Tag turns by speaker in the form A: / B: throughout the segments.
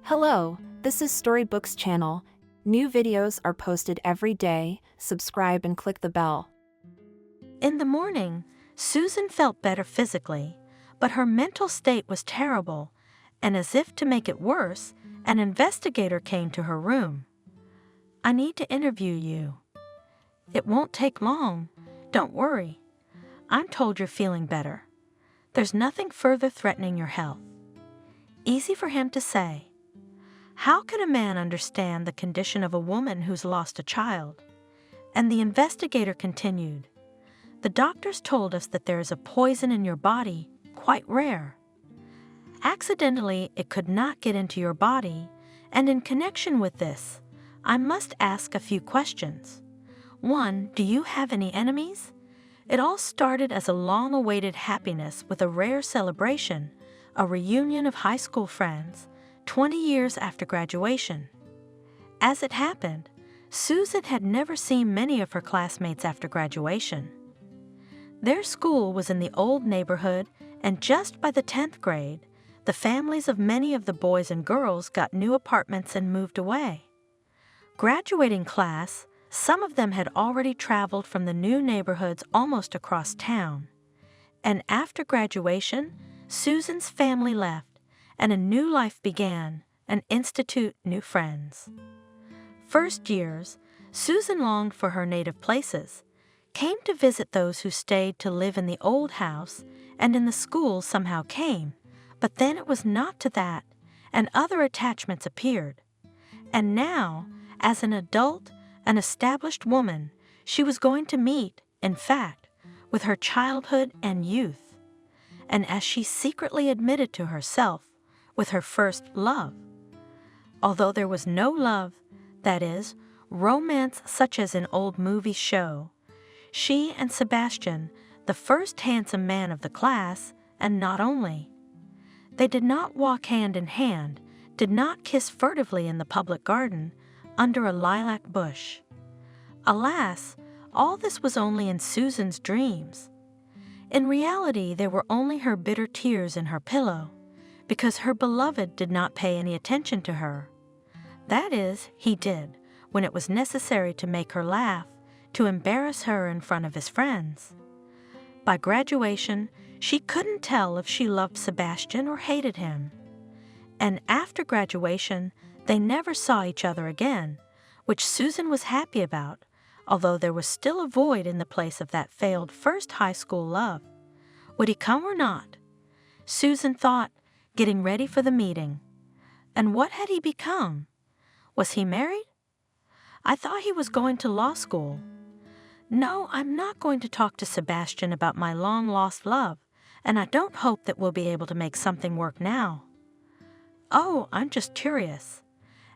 A: Hello, this is Storybooks channel. New videos are posted every day. Subscribe and click the bell.
B: In the morning, Susan felt better physically, but her mental state was terrible, and as if to make it worse, an investigator came to her room. "I need to interview you." "It won't take long. Don't worry. I'm told you're feeling better. There's nothing further threatening your health." Easy for him to say. How can a man understand the condition of a woman who's lost a child? And the investigator continued, "The doctors told us that there is a poison in your body, quite rare. Accidentally, it could not get into your body, and in connection with this, I must ask a few questions. 1. Do you have any enemies?" It all started as a long-awaited happiness with a rare celebration, a reunion of high school friends, 20 years after graduation. As it happened, Susan had never seen many of her classmates after graduation. Their school was in the old neighborhood, and just by the 10th grade, the families of many of the boys and girls got new apartments and moved away. Graduating class, some of them had already traveled from the new neighborhoods almost across town. And after graduation, Susan's family left, and a new life began, an institute, new friends. First years, Susan longed for her native places, came to visit those who stayed to live in the old house, and in the school somehow came, but then it was not to that, and other attachments appeared. And now, as an adult, an established woman, she was going to meet, in fact, with her childhood and youth, and as she secretly admitted to herself, with her first love. Although there was no love, that is, romance such as in old movies show, she and Sebastian, the first handsome man of the class, and not only. They did not walk hand in hand, did not kiss furtively in the public garden, under a lilac bush. Alas, all this was only in Susan's dreams. In reality, there were only her bitter tears in her pillow, because her beloved did not pay any attention to her. That is, he did, when it was necessary to make her laugh, to embarrass her in front of his friends. By graduation, she couldn't tell if she loved Sebastian or hated him. And after graduation, they never saw each other again, which Susan was happy about, although there was still a void in the place of that failed first high school love. Would he come or not? Susan thought, getting ready for the meeting. And what had he become? Was he married? "I thought he was going to law school." "No, I'm not going to talk to Sebastian about my long-lost love, and I don't hope that we'll be able to make something work now." "Oh, I'm just curious.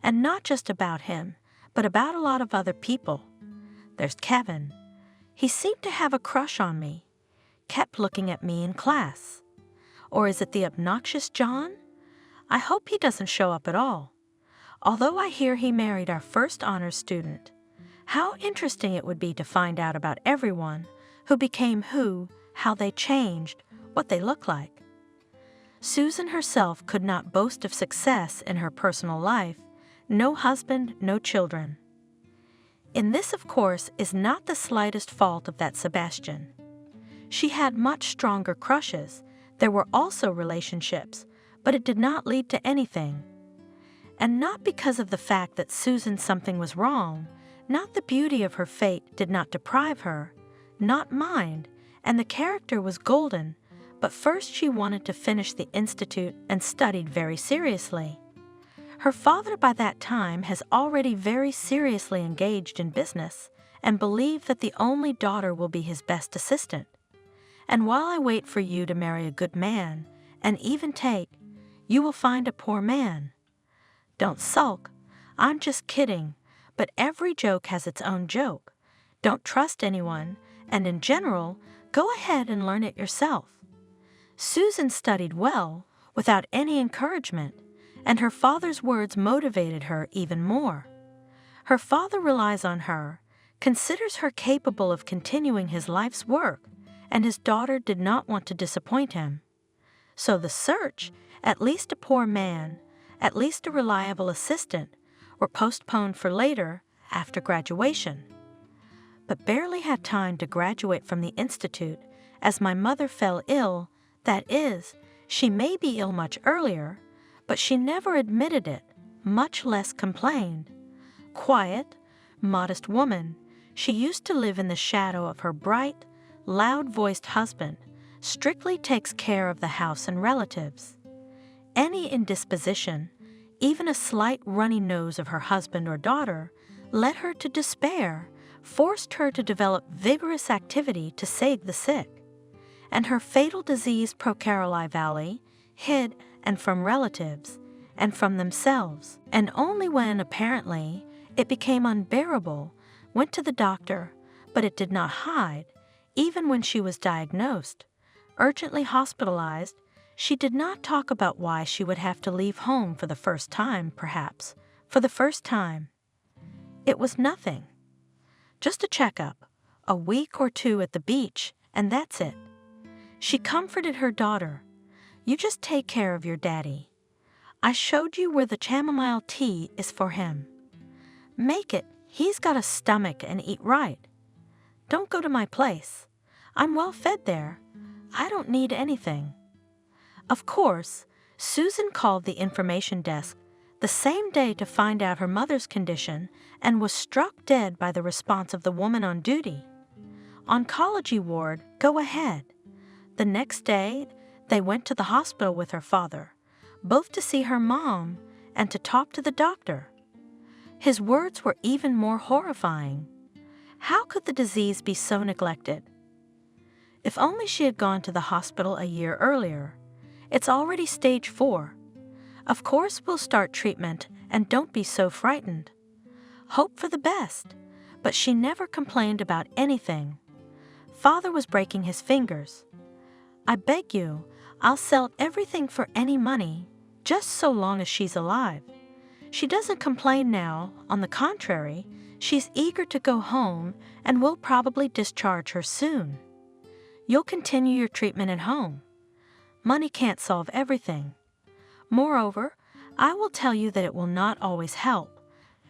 B: And not just about him, but about a lot of other people. There's Kevin. He seemed to have a crush on me. Kept looking at me in class. Or is it the obnoxious John? I hope he doesn't show up at all. Although I hear he married our first honors student. How interesting it would be to find out about everyone, who became who, how they changed, what they look like." Susan herself could not boast of success in her personal life, no husband, no children. In this, of course, is not the slightest fault of that Sebastian. She had much stronger crushes. There were also relationships, but it did not lead to anything. And not because of the fact that Susan something was wrong, not the beauty of her fate did not deprive her, not mind, and the character was golden, but first she wanted to finish the institute and studied very seriously. Her father by that time has already very seriously engaged in business and believed that the only daughter will be his best assistant. And while I wait for you to marry a good man, and even take, you will find a poor man. Don't sulk. I'm just kidding, but every joke has its own joke. Don't trust anyone, and in general, go ahead and learn it yourself." Susan studied well, without any encouragement, and her father's words motivated her even more. Her father relies on her, considers her capable of continuing his life's work, and his daughter did not want to disappoint him. So the search, at least a poor man, at least a reliable assistant, were postponed for later, after graduation. But barely had time to graduate from the institute as my mother fell ill. That is, she may be ill much earlier, but she never admitted it, much less complained. Quiet, modest woman, she used to live in the shadow of her bright, loud-voiced husband, strictly takes care of the house and relatives. Any indisposition, even a slight runny nose of her husband or daughter, led her to despair, forced her to develop vigorous activity to save the sick. And her fatal disease Procaroli Valley hid and from relatives and from themselves, and only when, apparently, it became unbearable, went to the doctor, but it did not hide. Even when she was diagnosed, urgently hospitalized, she did not talk about why she would have to leave home for the first time, perhaps, for the first time. It was nothing. Just a checkup, a week or two at the beach, and that's it. She comforted her daughter. You just take care of your daddy. I showed you where the chamomile tea is for him. Make it. He's got a stomach and eat right. Don't go to my place. I'm well fed there. I don't need anything. Of course, Susan called the information desk the same day to find out her mother's condition and was struck dead by the response of the woman on duty. Oncology ward, go ahead. The next day, they went to the hospital with her father, both to see her mom and to talk to the doctor. His words were even more horrifying. How could the disease be so neglected? If only she had gone to the hospital a year earlier. It's already stage 4. Of course we'll start treatment, and don't be so frightened. Hope for the best, but she never complained about anything. Father was breaking his fingers. I beg you, I'll sell everything for any money, just so long as she's alive. She doesn't complain now. On the contrary, she's eager to go home, and we'll probably discharge her soon. You'll continue your treatment at home. Money can't solve everything. Moreover, I will tell you that it will not always help.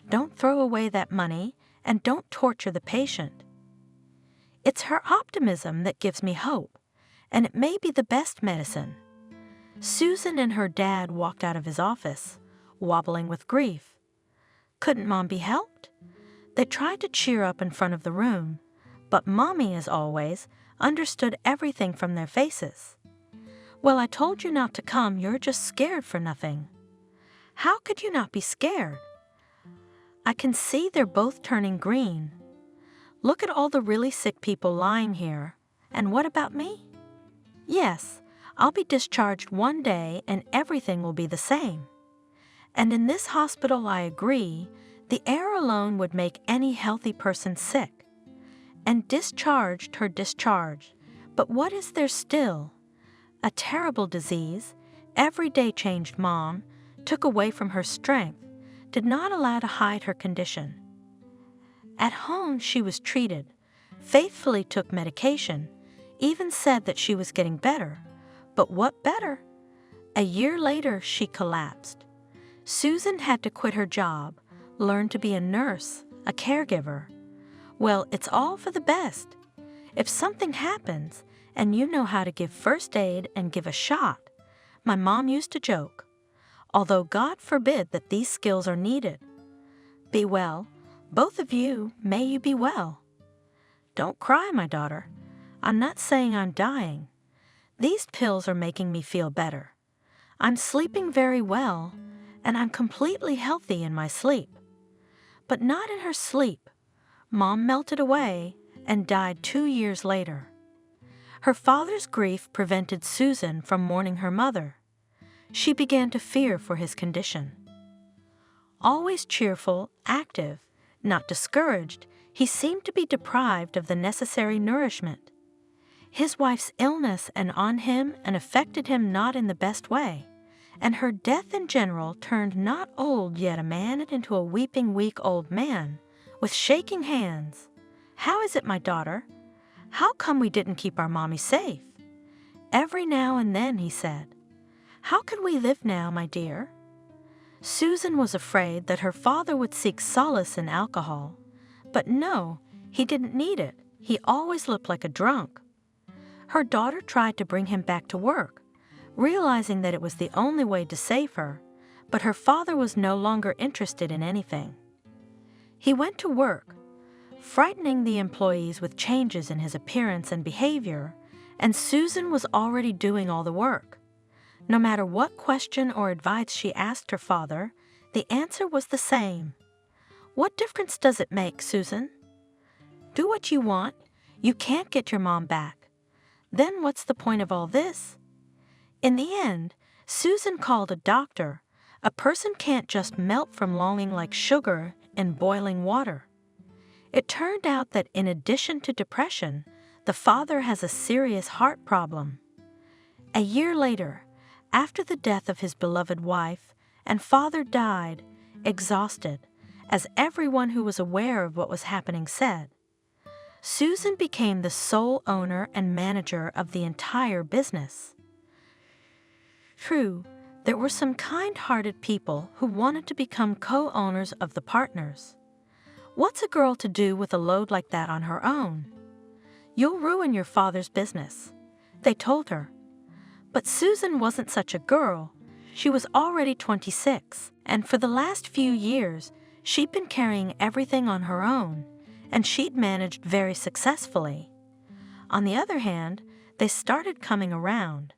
B: Don't throw away that money, and don't torture the patient. It's her optimism that gives me hope, and it may be the best medicine. Susan and her dad walked out of his office, wobbling with grief. Couldn't Mom be helped? They tried to cheer up in front of the room, but Mommy, as always, understood everything from their faces. Well, I told you not to come. You're just scared for nothing. How could you not be scared? I can see they're both turning green. Look at all the really sick people lying here. And what about me? Yes, I'll be discharged one day and everything will be the same. And in this hospital, I agree, the air alone would make any healthy person sick. And discharged her discharged. But what is there still? A terrible disease, every day changed Mom, took away from her strength, did not allow to hide her condition. At home she was treated, faithfully took medication, even said that she was getting better. But what better? A year later she collapsed. Susan had to quit her job, learn to be a nurse, a caregiver. Well, it's all for the best. If something happens, and you know how to give first aid and give a shot, my mom used to joke, although God forbid that these skills are needed. Be well, both of you, may you be well. Don't cry, my daughter. I'm not saying I'm dying. These pills are making me feel better. I'm sleeping very well, and I'm completely healthy in my sleep. But not in her sleep. Mom melted away and died 2 years later. Her father's grief prevented Susan from mourning her mother. She began to fear for his condition. Always cheerful, active, not discouraged, he seemed to be deprived of the necessary nourishment. His wife's illness and on him and affected him not in the best way, and her death in general turned not old yet a man into a weeping weak old man, with shaking hands. How is it, my daughter? How come we didn't keep our mommy safe? Every now and then, he said. How can we live now, my dear? Susan was afraid that her father would seek solace in alcohol. But no, he didn't need it. He always looked like a drunk. Her daughter tried to bring him back to work, realizing that it was the only way to save her, but her father was no longer interested in anything. He went to work, frightening the employees with changes in his appearance and behavior, and Susan was already doing all the work. No matter what question or advice she asked her father, the answer was the same. "What difference does it make, Susan? Do what you want. You can't get your mom back. Then what's the point of all this?" In the end, Susan called a doctor. A person can't just melt from longing like sugar in boiling water. It turned out that in addition to depression, the father has a serious heart problem. A year later, after the death of his beloved wife, and father died, exhausted, as everyone who was aware of what was happening said, Susan became the sole owner and manager of the entire business. True, there were some kind-hearted people who wanted to become co-owners of the partners. What's a girl to do with a load like that on her own? "You'll ruin your father's business," they told her. But Susan wasn't such a girl. She was already 26, and for the last few years, she'd been carrying everything on her own, and she'd managed very successfully. On the other hand, they started coming around.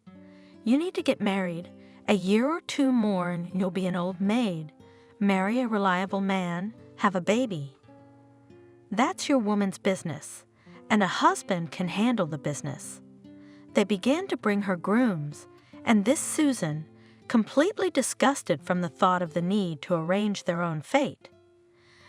B: "You need to get married. A year or two more and you'll be an old maid. Marry a reliable man, have a baby. That's your woman's business, and a husband can handle the business." They began to bring her grooms, and this Susan, completely disgusted from the thought of the need to arrange their own fate.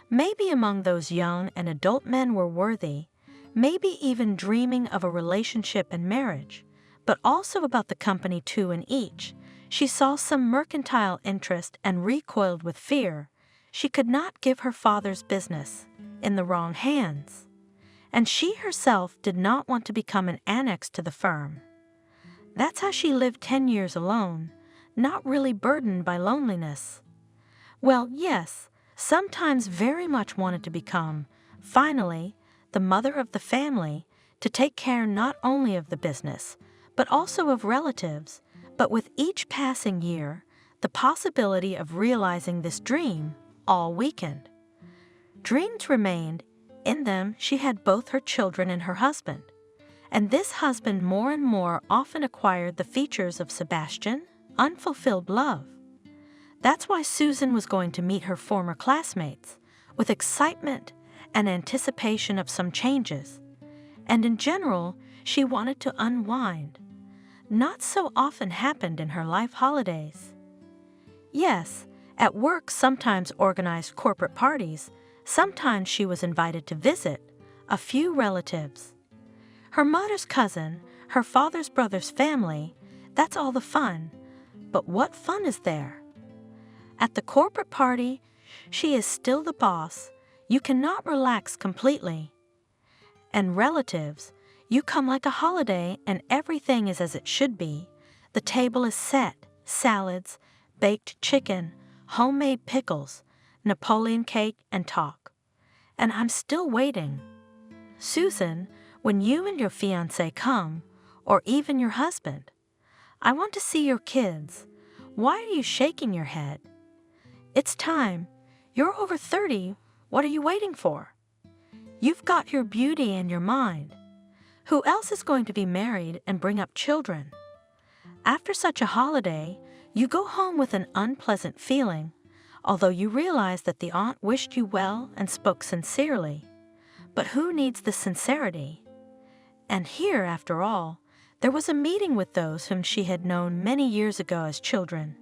B: Maybe among those young and adult men were worthy, maybe even dreaming of a relationship and marriage, but also about the company too in each. She saw some mercantile interest and recoiled with fear. She could not give her father's business in the wrong hands. And she herself did not want to become an annex to the firm. That's how she lived 10 years alone, not really burdened by loneliness. Well, yes, sometimes very much wanted to become, finally, the mother of the family, to take care not only of the business, but also of relatives. But with each passing year, the possibility of realizing this dream all weakened. Dreams remained. In them, she had both her children and her husband. And this husband more and more often acquired the features of Sebastian, unfulfilled love. That's why Susan was going to meet her former classmates, with excitement and anticipation of some changes. And in general, she wanted to unwind. Not so often happened in her life holidays. Yes, at work sometimes organized corporate parties. Sometimes she was invited to visit a few relatives. Her mother's cousin, her father's brother's family, that's all the fun. But what fun is there? At the corporate party, she is still the boss. You cannot relax completely. And relatives, you come like a holiday and everything is as it should be. The table is set, salads, baked chicken, homemade pickles, Napoleon cake, and talk. And I'm still waiting. Susan, when you and your fiancé come, or even your husband, I want to see your kids. Why are you shaking your head? It's time. You're over 30. What are you waiting for? You've got your beauty and your mind. Who else is going to be married and bring up children? After such a holiday, you go home with an unpleasant feeling, although you realize that the aunt wished you well and spoke sincerely. But who needs the sincerity? And here, after all, there was a meeting with those whom she had known many years ago as children,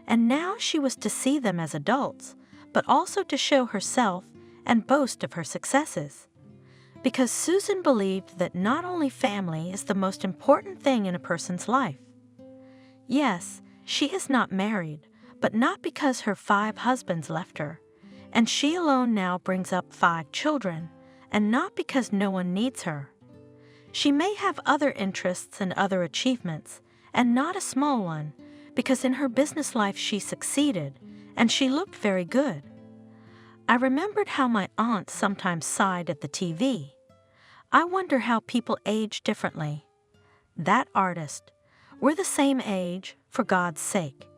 B: and now she was to see them as adults, but also to show herself and boast of her successes. Because Susan believed that not only family is the most important thing in a person's life. Yes, she is not married, but not because her 5 husbands left her, and she alone now brings up 5 children, and not because no one needs her. She may have other interests and other achievements, and not a small one, because in her business life she succeeded, and she looked very good. I remembered how my aunt sometimes sighed at the TV. I wonder how people age differently. That artist. We're the same age, for God's sake.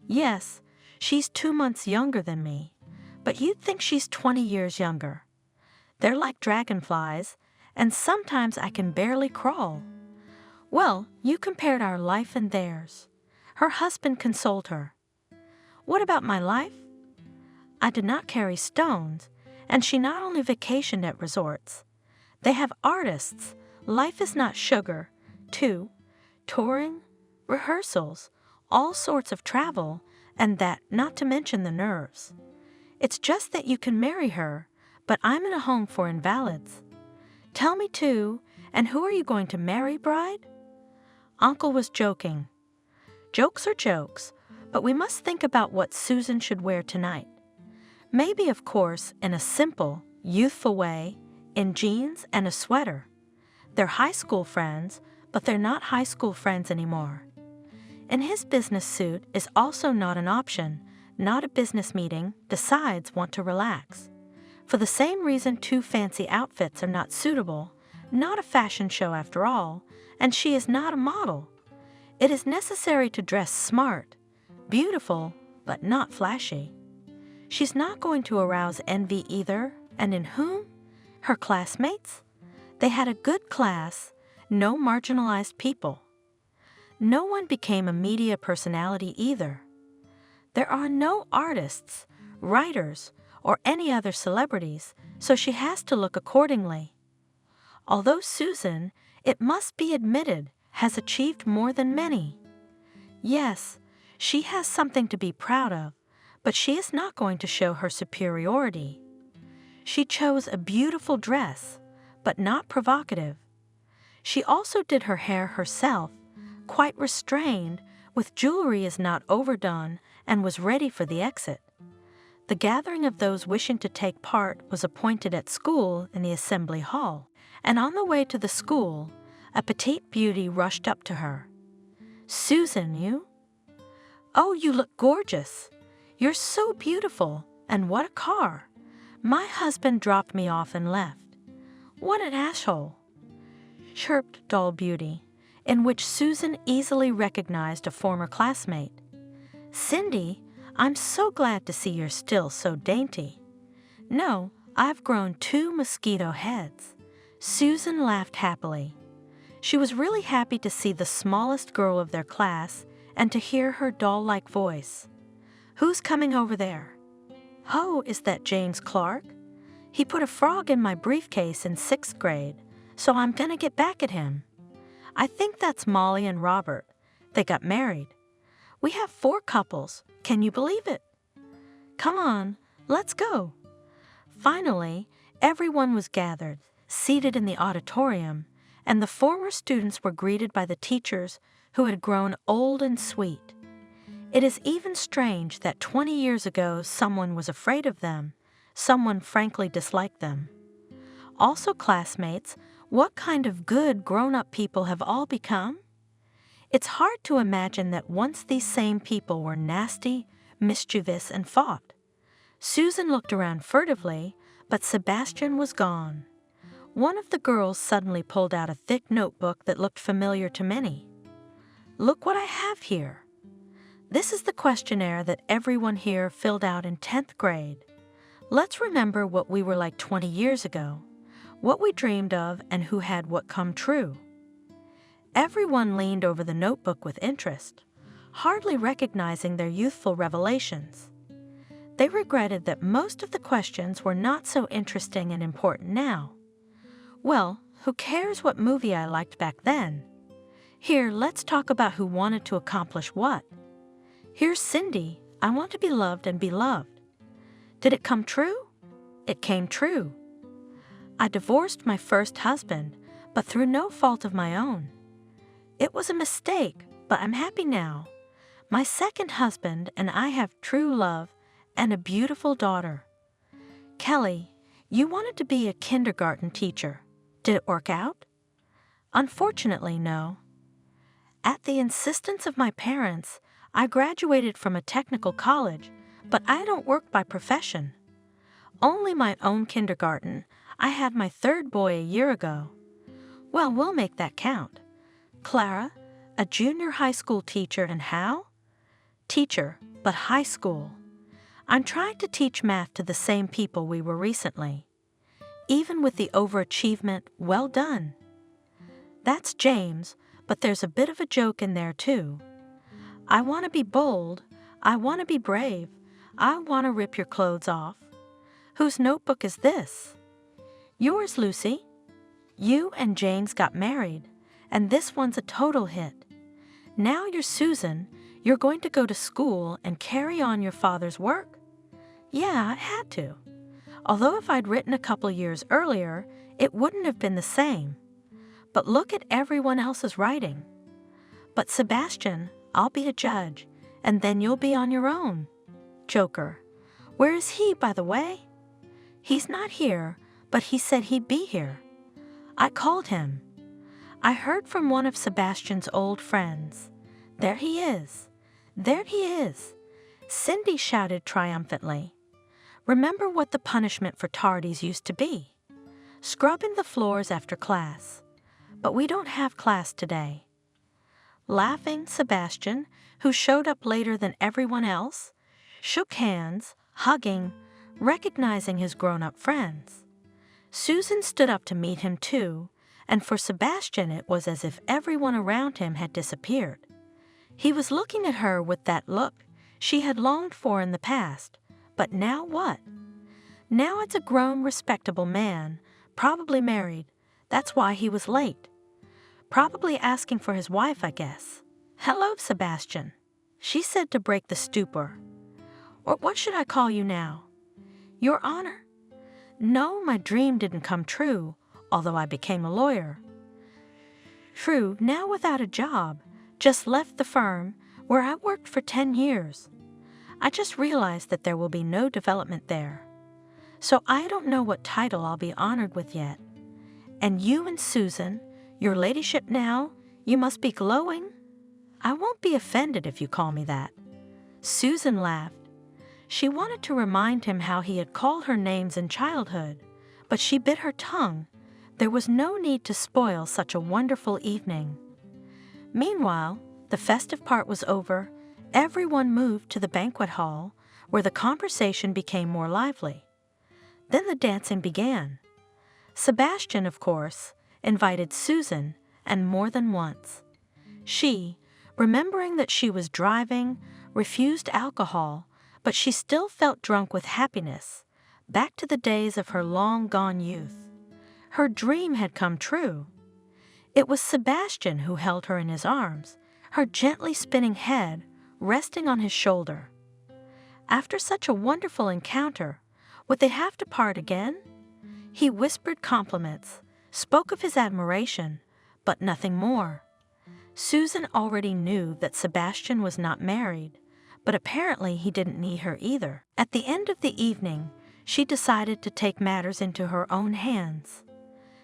B: Yes, she's 2 months younger than me, but you'd think she's 20 years younger. They're like dragonflies, and sometimes I can barely crawl. Well, you compared our life and theirs. Her husband consoled her. What about my life? I did not carry stones, and she not only vacationed at resorts. They have artists. Life is not sugar, too. Touring, rehearsals, all sorts of travel, and that not to mention the nerves. It's just that you can marry her, but I'm in a home for invalids. Tell me too, and who are you going to marry, bride? Uncle was joking. Jokes are jokes, but we must think about what Susan should wear tonight. Maybe, of course, in a simple, youthful way, in jeans and a sweater. They're high school friends, but they're not high school friends anymore. And his business suit is also not an option, not a business meeting, decides want to relax. For the same reason 2 fancy outfits are not suitable, not a fashion show after all, and she is not a model. It is necessary to dress smart, beautiful, but not flashy. She's not going to arouse envy either, and in whom? Her classmates? They had a good class, no marginalized people. No one became a media personality either. There are no artists, writers, or any other celebrities, so she has to look accordingly. Although Susan, it must be admitted, has achieved more than many. Yes, she has something to be proud of, but she is not going to show her superiority. She chose a beautiful dress, but not provocative. She also did her hair herself, quite restrained, with jewelry is not overdone, and was ready for the exit. The gathering of those wishing to take part was appointed at school in the assembly hall, and on the way to the school, a petite beauty rushed up to her. Susan, you? Oh, you look gorgeous. You're so beautiful, and what a car. My husband dropped me off and left. What an asshole, chirped Doll Beauty, in which Susan easily recognized a former classmate. Cindy, I'm so glad to see you're still so dainty. No, I've grown 2 mosquito heads. Susan laughed happily. She was really happy to see the smallest girl of their class and to hear her doll-like voice. Who's coming over there? Oh, is that James Clark? He put a frog in my briefcase in 6th grade, so I'm gonna get back at him. I think that's Molly and Robert. They got married. We have 4 couples. Can you believe it? Come on, let's go. Finally, everyone was gathered, seated in the auditorium, and the former students were greeted by the teachers who had grown old and sweet. It is even strange that 20 years ago someone was afraid of them, someone frankly disliked them. Also, classmates, what kind of good grown-up people have all become? It's hard to imagine that once these same people were nasty, mischievous, and fought. Susan looked around furtively, but Sebastian was gone. One of the girls suddenly pulled out a thick notebook that looked familiar to many. Look what I have here. This is the questionnaire that everyone here filled out in 10th grade. Let's remember what we were like 20 years ago, what we dreamed of, and who had what come true. Everyone leaned over the notebook with interest, hardly recognizing their youthful revelations. They regretted that most of the questions were not so interesting and important now. Well, who cares what movie I liked back then? Here, let's talk about who wanted to accomplish what. Here's Cindy. I want to be loved and be loved. Did it come true? It came true. I divorced my first husband, but through no fault of my own. It was a mistake, but I'm happy now. My second husband and I have true love and a beautiful daughter. Kelly, you wanted to be a kindergarten teacher. Did it work out? Unfortunately, no. At the insistence of my parents, I graduated from a technical college, but I don't work by profession. Only my own kindergarten. I had my third boy a year ago. Well, we'll make that count. Clara, a junior high school teacher, and how? Teacher, but high school. I'm trying to teach math to the same people we were recently. Even with the overachievement, well done. That's James, but there's a bit of a joke in there too. I want to be bold. I want to be brave. I want to rip your clothes off. Whose notebook is this? Yours, Lucy. You and James got married, and this one's a total hit. Now you're Susan. You're going to go to school and carry on your father's work? Yeah, I had to. Although if I'd written a couple years earlier, it wouldn't have been the same. But look at everyone else's writing. But Sebastian, I'll be a judge, and then you'll be on your own. Joker. Where is he, by the way? He's not here, but he said he'd be here. I called him. I heard from one of Sebastian's old friends. There he is. There he is. Cindy shouted triumphantly. Remember what the punishment for tardies used to be? Scrubbing the floors after class. But we don't have class today. Laughing, Sebastian, who showed up later than everyone else, shook hands, hugging, recognizing his grown-up friends. Susan stood up to meet him too, and for Sebastian it was as if everyone around him had disappeared. He was looking at her with that look she had longed for in the past, but now what? Now it's a grown, respectable man, probably married. That's why he was late. Probably asking for his wife, I guess. Hello, Sebastian, she said to break the stupor. Or what should I call you now? Your Honor? No, my dream didn't come true, although I became a lawyer. True, now without a job, just left the firm where I worked for 10 years. I just realized that there will be no development there. So I don't know what title I'll be honored with yet. And you and Susan, your ladyship now, you must be glowing. I won't be offended if you call me that. Susan laughed. She wanted to remind him how he had called her names in childhood, but she bit her tongue. There was no need to spoil such a wonderful evening. Meanwhile, the festive part was over. Everyone moved to the banquet hall, where the conversation became more lively. Then the dancing began. Sebastian, of course, invited Susan, and more than once. She, remembering that she was driving, refused alcohol, but she still felt drunk with happiness, back to the days of her long-gone youth. Her dream had come true. It was Sebastian who held her in his arms, her gently spinning head resting on his shoulder. After such a wonderful encounter, would they have to part again? He whispered compliments, spoke of his admiration, but nothing more. Susan already knew that Sebastian was not married, but apparently he didn't need her either. At the end of the evening, she decided to take matters into her own hands.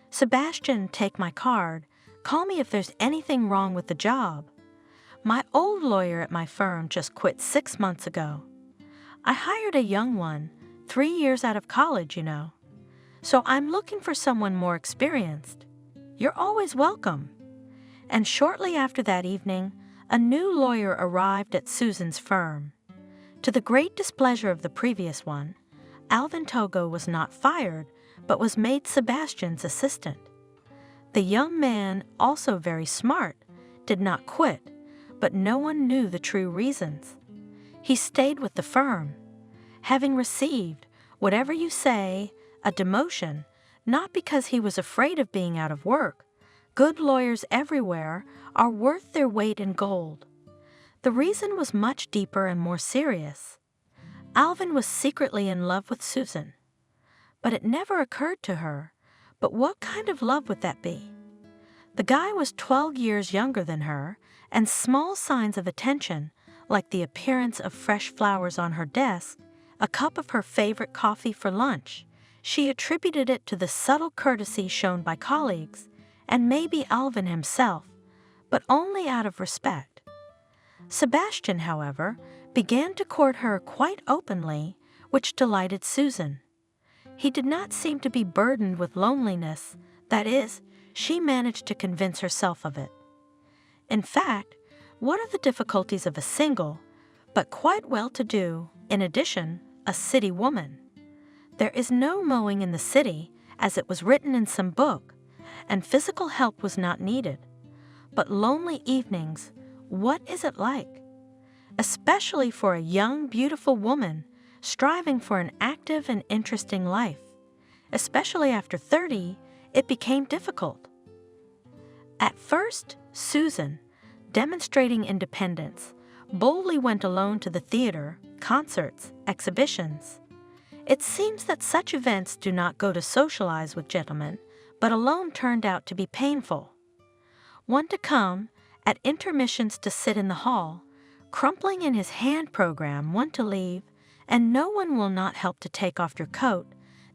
B: Sebastian, take my card. Call me if there's anything wrong with the job. My old lawyer at my firm just quit 6 months ago. I hired a young one, 3 years out of college, you know. So I'm looking for someone more experienced. You're always welcome. And shortly after that evening, a new lawyer arrived at Susan's firm. To the great displeasure of the previous one, Alvin Togo was not fired, but was made Sebastian's assistant. The young man, also very smart, did not quit, but no one knew the true reasons. He stayed with the firm, having received, whatever you say, a demotion, not because he was afraid of being out of work. Good lawyers everywhere are worth their weight in gold. The reason was much deeper and more serious. Alvin was secretly in love with Susan. But it never occurred to her, but what kind of love would that be? The guy was 12 years younger than her, and small signs of attention, like the appearance of fresh flowers on her desk, a cup of her favorite coffee for lunch, she attributed it to the subtle courtesy shown by colleagues, and maybe Alvin himself, but only out of respect. Sebastian, however, began to court her quite openly, which delighted Susan. He did not seem to be burdened with loneliness, that is, she managed to convince herself of it. In fact, what are the difficulties of a single, but quite well-to-do, in addition, a city woman? There is no mowing in the city, as it was written in some book, and physical help was not needed. But lonely evenings, what is it like? Especially for a young, beautiful woman striving for an active and interesting life. Especially after 30, it became difficult. At first, Susan, demonstrating independence, boldly went alone to the theater, concerts, exhibitions. It seems that such events do not go to socialize with gentlemen, but alone turned out to be painful. One to come, at intermissions to sit in the hall, crumpling in his hand program, one to leave, and no one will not help to take off your coat,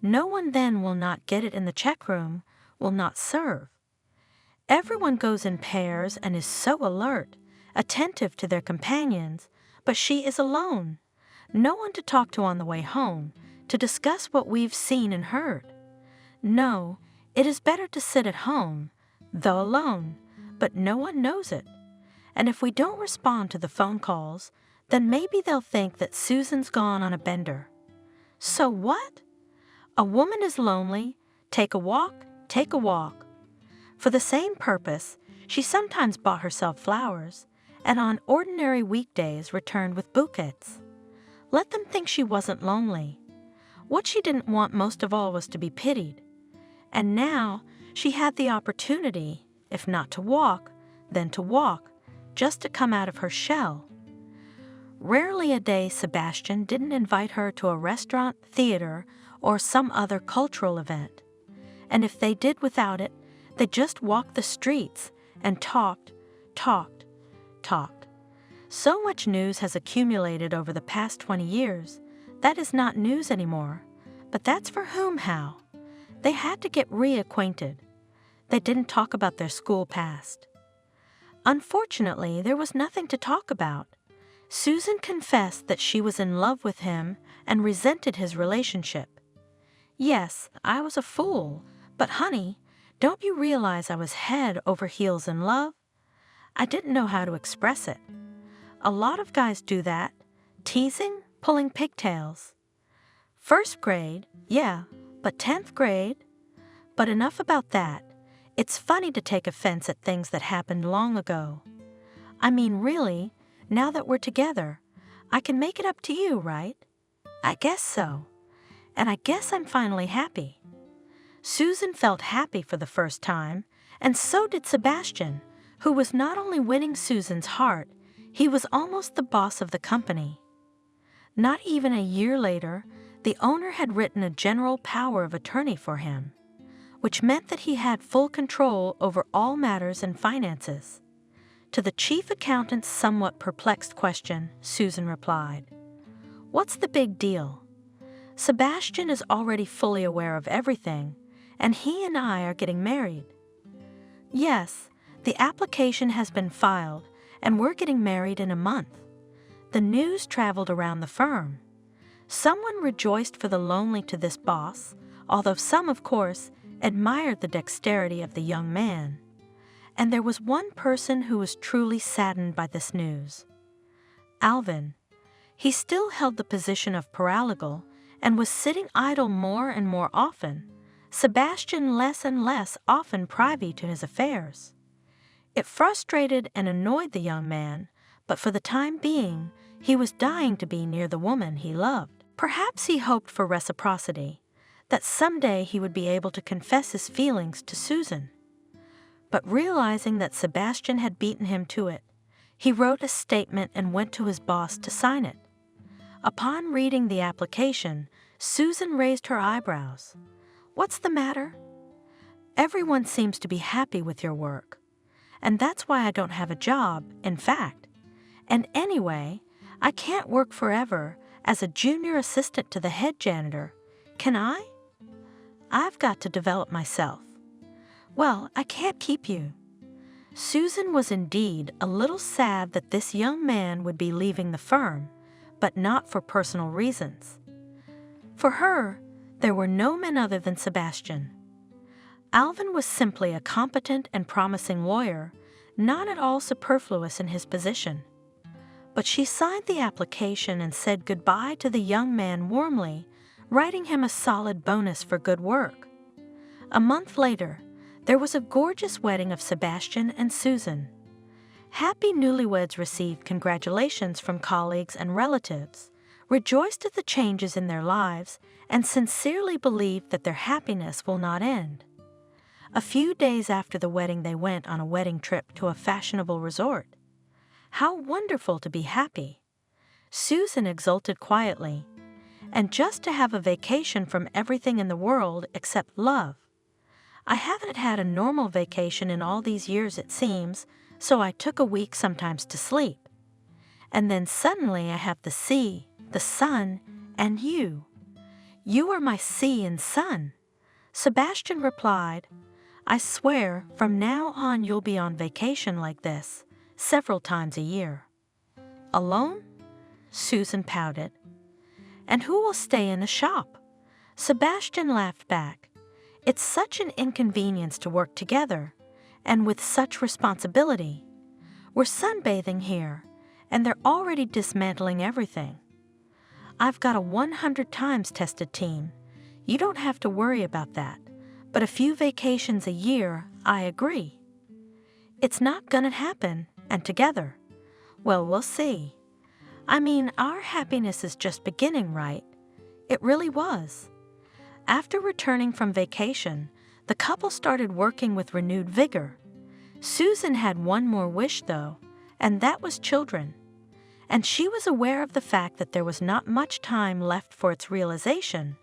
B: no one then will not get it in the check room, will not serve. Everyone goes in pairs and is so alert, attentive to their companions, but she is alone. No one to talk to on the way home, to discuss what we've seen and heard. No, it is better to sit at home, though alone, but no one knows it. And if we don't respond to the phone calls, then maybe they'll think that Susan's gone on a bender. So what? A woman is lonely. Take a walk, take a walk. For the same purpose, she sometimes bought herself flowers, and on ordinary weekdays returned with bouquets. Let them think she wasn't lonely. What she didn't want most of all was to be pitied. And now she had the opportunity, if not to walk, then to walk, just to come out of her shell. Rarely a day Sebastian didn't invite her to a restaurant, theater, or some other cultural event. And if they did without it, they just walked the streets and talked. So much news has accumulated over the past 20 years. That is not news anymore. But that's for whom, how? They had to get reacquainted. They didn't talk about their school past. Unfortunately, there was nothing to talk about. Susan confessed that she was in love with him and resented his relationship. Yes, I was a fool, but honey, don't you realize I was head over heels in love? I didn't know how to express it. A lot of guys do that. Teasing, pulling pigtails. First grade, yeah, but 10th grade? But enough about that. It's funny to take offense at things that happened long ago. I mean, really, now that we're together, I can make it up to you, right? I guess so. And I guess I'm finally happy. Susan felt happy for the first time, and so did Sebastian, who was not only winning Susan's heart, he was almost the boss of the company. Not even a year later, the owner had written a general power of attorney for him, which meant that he had full control over all matters and finances. To the chief accountant's somewhat perplexed question, Susan replied, "What's the big deal? Sebastian is already fully aware of everything, and he and I are getting married. Yes, the application has been filed, and we're getting married in a month." The news traveled around the firm. Someone rejoiced for the lonely to this boss, although some, of course, admired the dexterity of the young man. And there was one person who was truly saddened by this news. Alvin. He still held the position of paralegal and was sitting idle more and more often, Sebastian less and less often privy to his affairs. It frustrated and annoyed the young man, but for the time being, he was dying to be near the woman he loved. Perhaps he hoped for reciprocity, that someday he would be able to confess his feelings to Susan. But realizing that Sebastian had beaten him to it, he wrote a statement and went to his boss to sign it. Upon reading the application, Susan raised her eyebrows. "What's the matter?" "Everyone seems to be happy with your work. And that's why I don't have a job, in fact. And anyway, I can't work forever as a junior assistant to the head janitor. Can I? I've got to develop myself. Well, I can't keep you." Susan was indeed a little sad that this young man would be leaving the firm, but not for personal reasons. For her, there were no men other than Sebastian. Alvin was simply a competent and promising lawyer, not at all superfluous in his position. But she signed the application and said goodbye to the young man warmly, writing him a solid bonus for good work. A month later, there was a gorgeous wedding of Sebastian and Susan. Happy newlyweds received congratulations from colleagues and relatives, rejoiced at the changes in their lives, and sincerely believed that their happiness will not end. A few days after the wedding, they went on a wedding trip to a fashionable resort. How wonderful to be happy! Susan exulted quietly. And just to have a vacation from everything in the world except love. I haven't had a normal vacation in all these years, it seems, so I took a week sometimes to sleep. And then suddenly I have the sea, the sun, and you. You are my sea and sun. Sebastian replied, I swear from now on you'll be on vacation like this, several times a year. Alone? Susan pouted. And who will stay in the shop? Sebastian laughed back. It's such an inconvenience to work together, and with such responsibility. We're sunbathing here, and they're already dismantling everything. I've got a 100 times tested team. You don't have to worry about that, but a few vacations a year, I agree. It's not gonna happen, and together. Well, we'll see. I mean, our happiness is just beginning, right? It really was. After returning from vacation, the couple started working with renewed vigor. Susan had one more wish, though, and that was children. And she was aware of the fact that there was not much time left for its realization.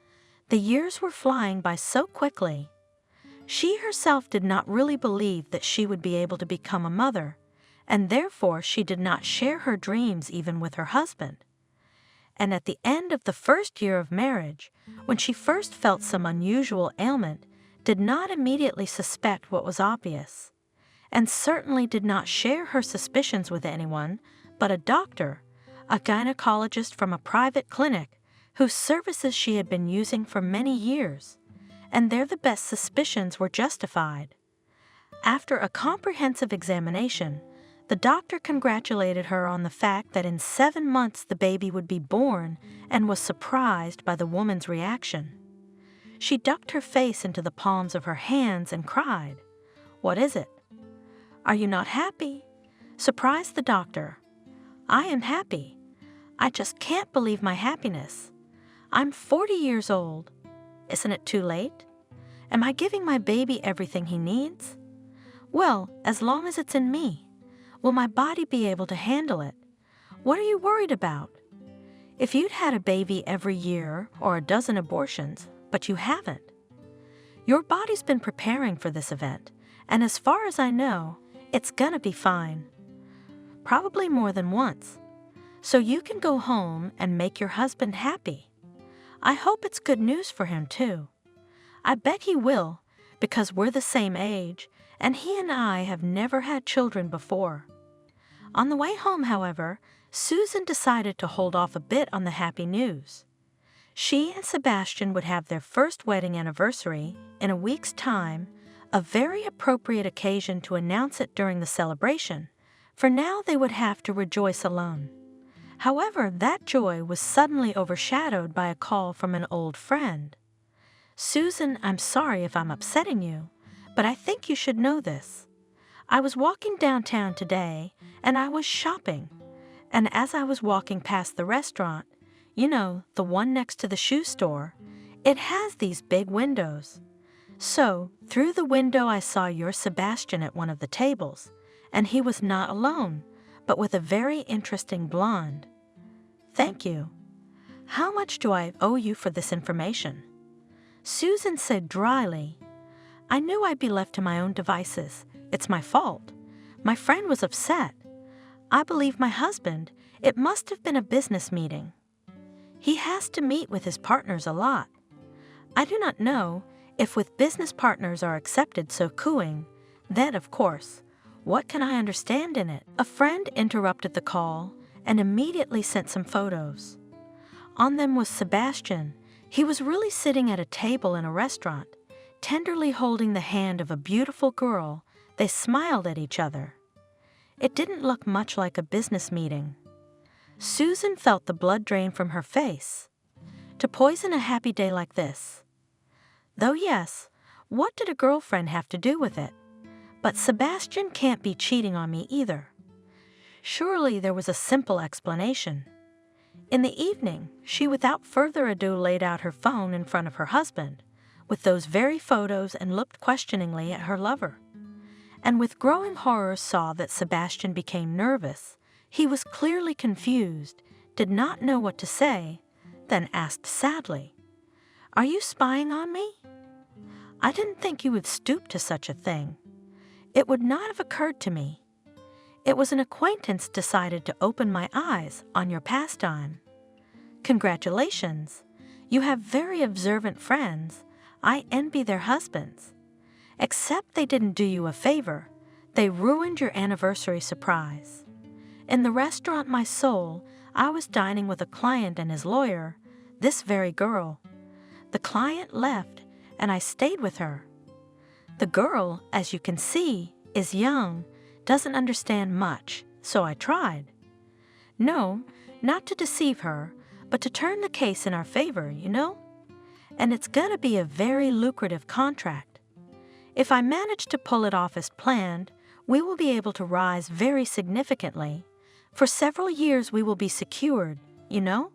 B: The years were flying by so quickly. She herself did not really believe that she would be able to become a mother, and therefore she did not share her dreams even with her husband. And at the end of the first year of marriage, when she first felt some unusual ailment, did not immediately suspect what was obvious, and certainly did not share her suspicions with anyone but a doctor, a gynecologist from a private clinic, whose services she had been using for many years, and there the best suspicions were justified. After a comprehensive examination, the doctor congratulated her on the fact that in 7 months the baby would be born and was surprised by the woman's reaction. She ducked her face into the palms of her hands and cried, "What is it?" "Are you not happy?" surprised the doctor. "I am happy. I just can't believe my happiness. I'm 40 years old. Isn't it too late? Am I giving my baby everything he needs? Well, as long as it's in me. Will my body be able to handle it? What are you worried about? If you'd had a baby every year or a dozen abortions, but you haven't. Your body's been preparing for this event, and as far as I know, it's gonna be fine. Probably more than once. So you can go home and make your husband happy. I hope it's good news for him, too. I bet he will, because we're the same age, and he and I have never had children before." On the way home, however, Susan decided to hold off a bit on the happy news. She and Sebastian would have their first wedding anniversary in a week's time, a very appropriate occasion to announce it during the celebration, for now they would have to rejoice alone. However, that joy was suddenly overshadowed by a call from an old friend. "Susan, I'm sorry if I'm upsetting you, but I think you should know this. I was walking downtown today, and I was shopping, and as I was walking past the restaurant, you know, the one next to the shoe store, it has these big windows. So, through the window I saw your Sebastian at one of the tables, and he was not alone, but with a very interesting blonde. Thank you. How much do I owe you for this information?" Susan said dryly, "I knew I'd be left to my own devices. It's my fault. My friend was upset. I believe my husband. It must have been a business meeting. He has to meet with his partners a lot. I do not know if with business partners are accepted so cooing, then of course, what can I understand in it?" A friend interrupted the call, and immediately sent some photos. On them was Sebastian. He was really sitting at a table in a restaurant, tenderly holding the hand of a beautiful girl. They smiled at each other. It didn't look much like a business meeting. Susan felt the blood drain from her face. To poison a happy day like this. Though yes, what did a girlfriend have to do with it? But Sebastian can't be cheating on me either. Surely there was a simple explanation. In the evening, she without further ado laid out her phone in front of her husband, with those very photos, and looked questioningly at her lover. And with growing horror saw that Sebastian became nervous. He was clearly confused, did not know what to say, then asked sadly, "Are you spying on me? I didn't think you would stoop to such a thing. It would not have occurred to me. It was an acquaintance decided to open my eyes on your pastime. Congratulations. You have very observant friends. I envy their husbands. Except they didn't do you a favor. They ruined your anniversary surprise. In the restaurant My Soul, I was dining with a client and his lawyer, this very girl. The client left, and I stayed with her. The girl, as you can see, is young, doesn't understand much, so I tried. No, not to deceive her, but to turn the case in our favor, you know? And it's gonna be a very lucrative contract. If I manage to pull it off as planned, we will be able to rise very significantly. For several years we will be secured, you know?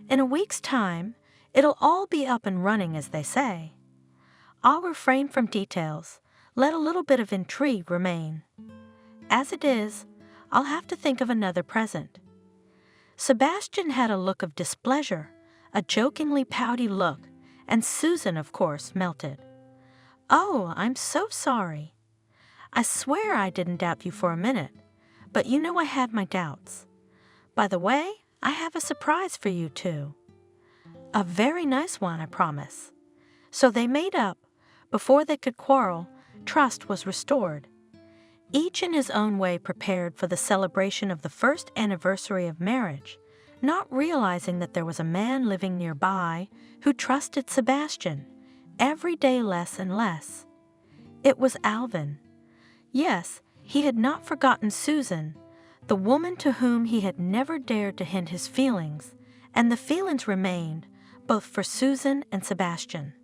B: In a week's time, it'll all be up and running, as they say. I'll refrain from details, let a little bit of intrigue remain. As it is, I'll have to think of another present." Sebastian had a look of displeasure, a jokingly pouty look, and Susan, of course, melted. "Oh, I'm so sorry. I swear I didn't doubt you for a minute, but you know I had my doubts. By the way, I have a surprise for you, too. A very nice one, I promise." So they made up. Before they could quarrel, trust was restored. Each in his own way prepared for the celebration of the first anniversary of marriage, not realizing that there was a man living nearby who trusted Sebastian, every day less and less. It was Alvin. Yes, he had not forgotten Susan, the woman to whom he had never dared to hint his feelings, and the feelings remained, both for Susan and Sebastian.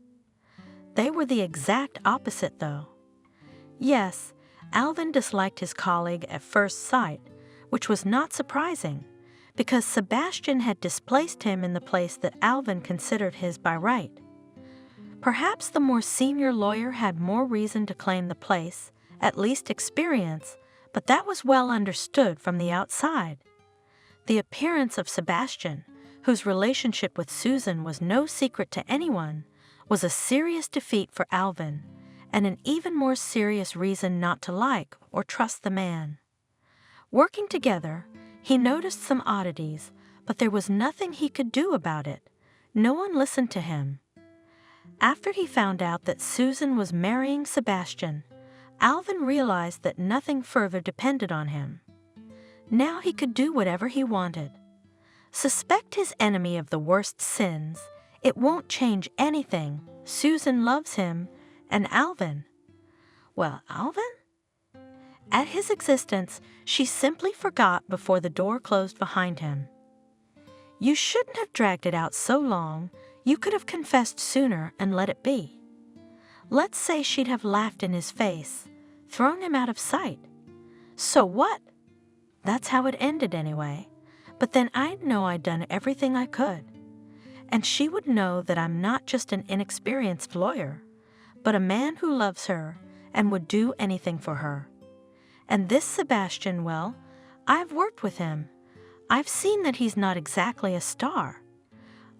B: They were the exact opposite, though. Yes, Alvin disliked his colleague at first sight, which was not surprising, because Sebastian had displaced him in the place that Alvin considered his by right. Perhaps the more senior lawyer had more reason to claim the place, at least experience, but that was well understood from the outside. The appearance of Sebastian, whose relationship with Susan was no secret to anyone, was a serious defeat for Alvin, and an even more serious reason not to like or trust the man. Working together, he noticed some oddities, but there was nothing he could do about it. No one listened to him. After he found out that Susan was marrying Sebastian, Alvin realized that nothing further depended on him. Now he could do whatever he wanted. Suspect his enemy of the worst sins. It won't change anything. Susan loves him, and Alvin. Well, Alvin? At his existence, she simply forgot before the door closed behind him. You shouldn't have dragged it out so long. You could have confessed sooner and let it be. Let's say she'd have laughed in his face, thrown him out of sight. So what? That's how it ended anyway. But then I'd know I'd done everything I could. And she would know that I'm not just an inexperienced lawyer, but a man who loves her and would do anything for her. And this Sebastian, well, I've worked with him. I've seen that he's not exactly a star.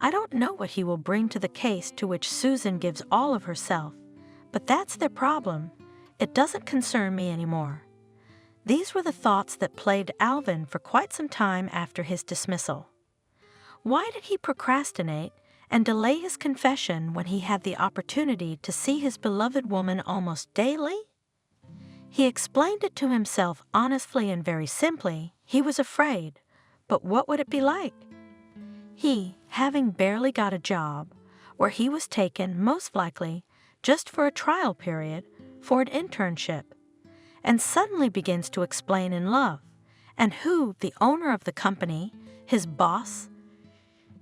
B: I don't know what he will bring to the case to which Susan gives all of herself, but that's their problem. It doesn't concern me anymore. These were the thoughts that plagued Alvin for quite some time after his dismissal. Why did he procrastinate and delay his confession when he had the opportunity to see his beloved woman almost daily? He explained it to himself honestly and very simply. He was afraid. But what would it be like? He, having barely got a job, where he was taken, most likely, just for a trial period, for an internship, and suddenly begins to explain in love, and who, the owner of the company, his boss,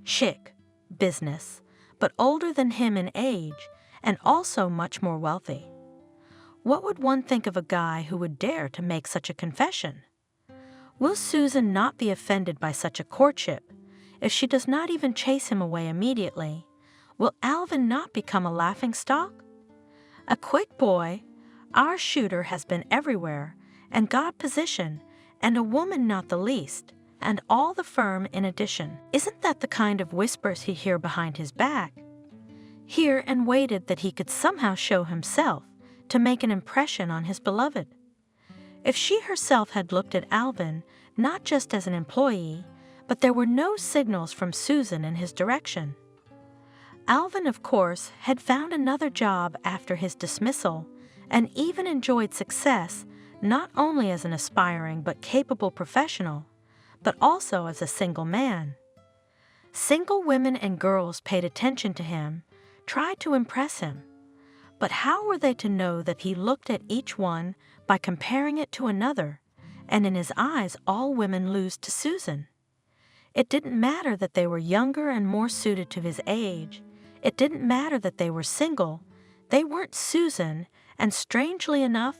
B: chic, business, but older than him in age, and also much more wealthy. What would one think of a guy who would dare to make such a confession? Will Susan not be offended by such a courtship? If she does not even chase him away immediately, will Alvin not become a laughingstock? A quick boy, our shooter has been everywhere, and got position, and a woman not the least, and all the firm in addition. Isn't that the kind of whispers he hear behind his back? Here and waited that he could somehow show himself, to make an impression on his beloved. If she herself had looked at Alvin not just as an employee, but there were no signals from Susan in his direction. Alvin, of course, had found another job after his dismissal, and even enjoyed success not only as an aspiring but capable professional, but also as a single man. Single women and girls paid attention to him, tried to impress him. But how were they to know that he looked at each one by comparing it to another, and in his eyes all women lose to Susan? It didn't matter that they were younger and more suited to his age. It didn't matter that they were single. They weren't Susan, and strangely enough,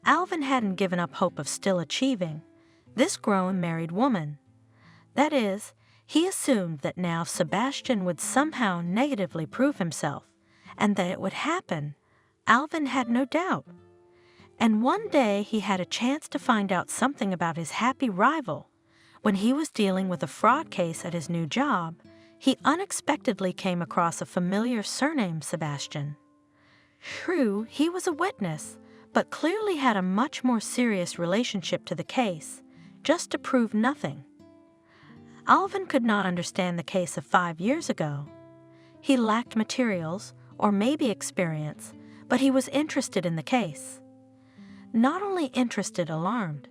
B: Alvin hadn't given up hope of still achieving this grown married woman. That is, he assumed that now Sebastian would somehow negatively prove himself, and that it would happen. Alvin had no doubt. And one day he had a chance to find out something about his happy rival. When he was dealing with a fraud case at his new job, he unexpectedly came across a familiar surname, Sebastian. True, he was a witness, but clearly had a much more serious relationship to the case, just to prove nothing. Alvin could not understand the case of 5 years ago. He lacked materials, or maybe experience, but he was interested in the case. Not only interested, alarmed,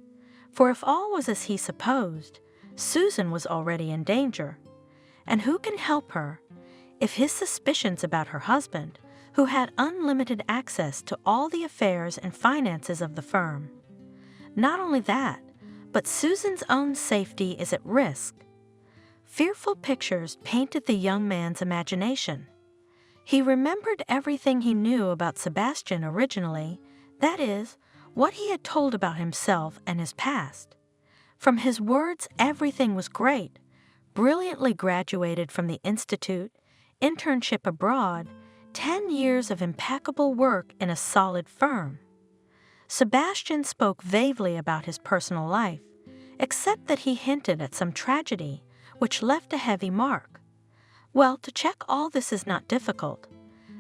B: for if all was as he supposed, Susan was already in danger. And who can help her if his suspicions about her husband, who had unlimited access to all the affairs and finances of the firm? Not only that, but Susan's own safety is at risk. Fearful pictures painted the young man's imagination. He remembered everything he knew about Sebastian originally, that is, what he had told about himself and his past. From his words, everything was great. Brilliantly graduated from the institute, internship abroad, 10 years of impeccable work in a solid firm. Sebastian spoke vaguely about his personal life, except that he hinted at some tragedy, which left a heavy mark. Well, to check all this is not difficult.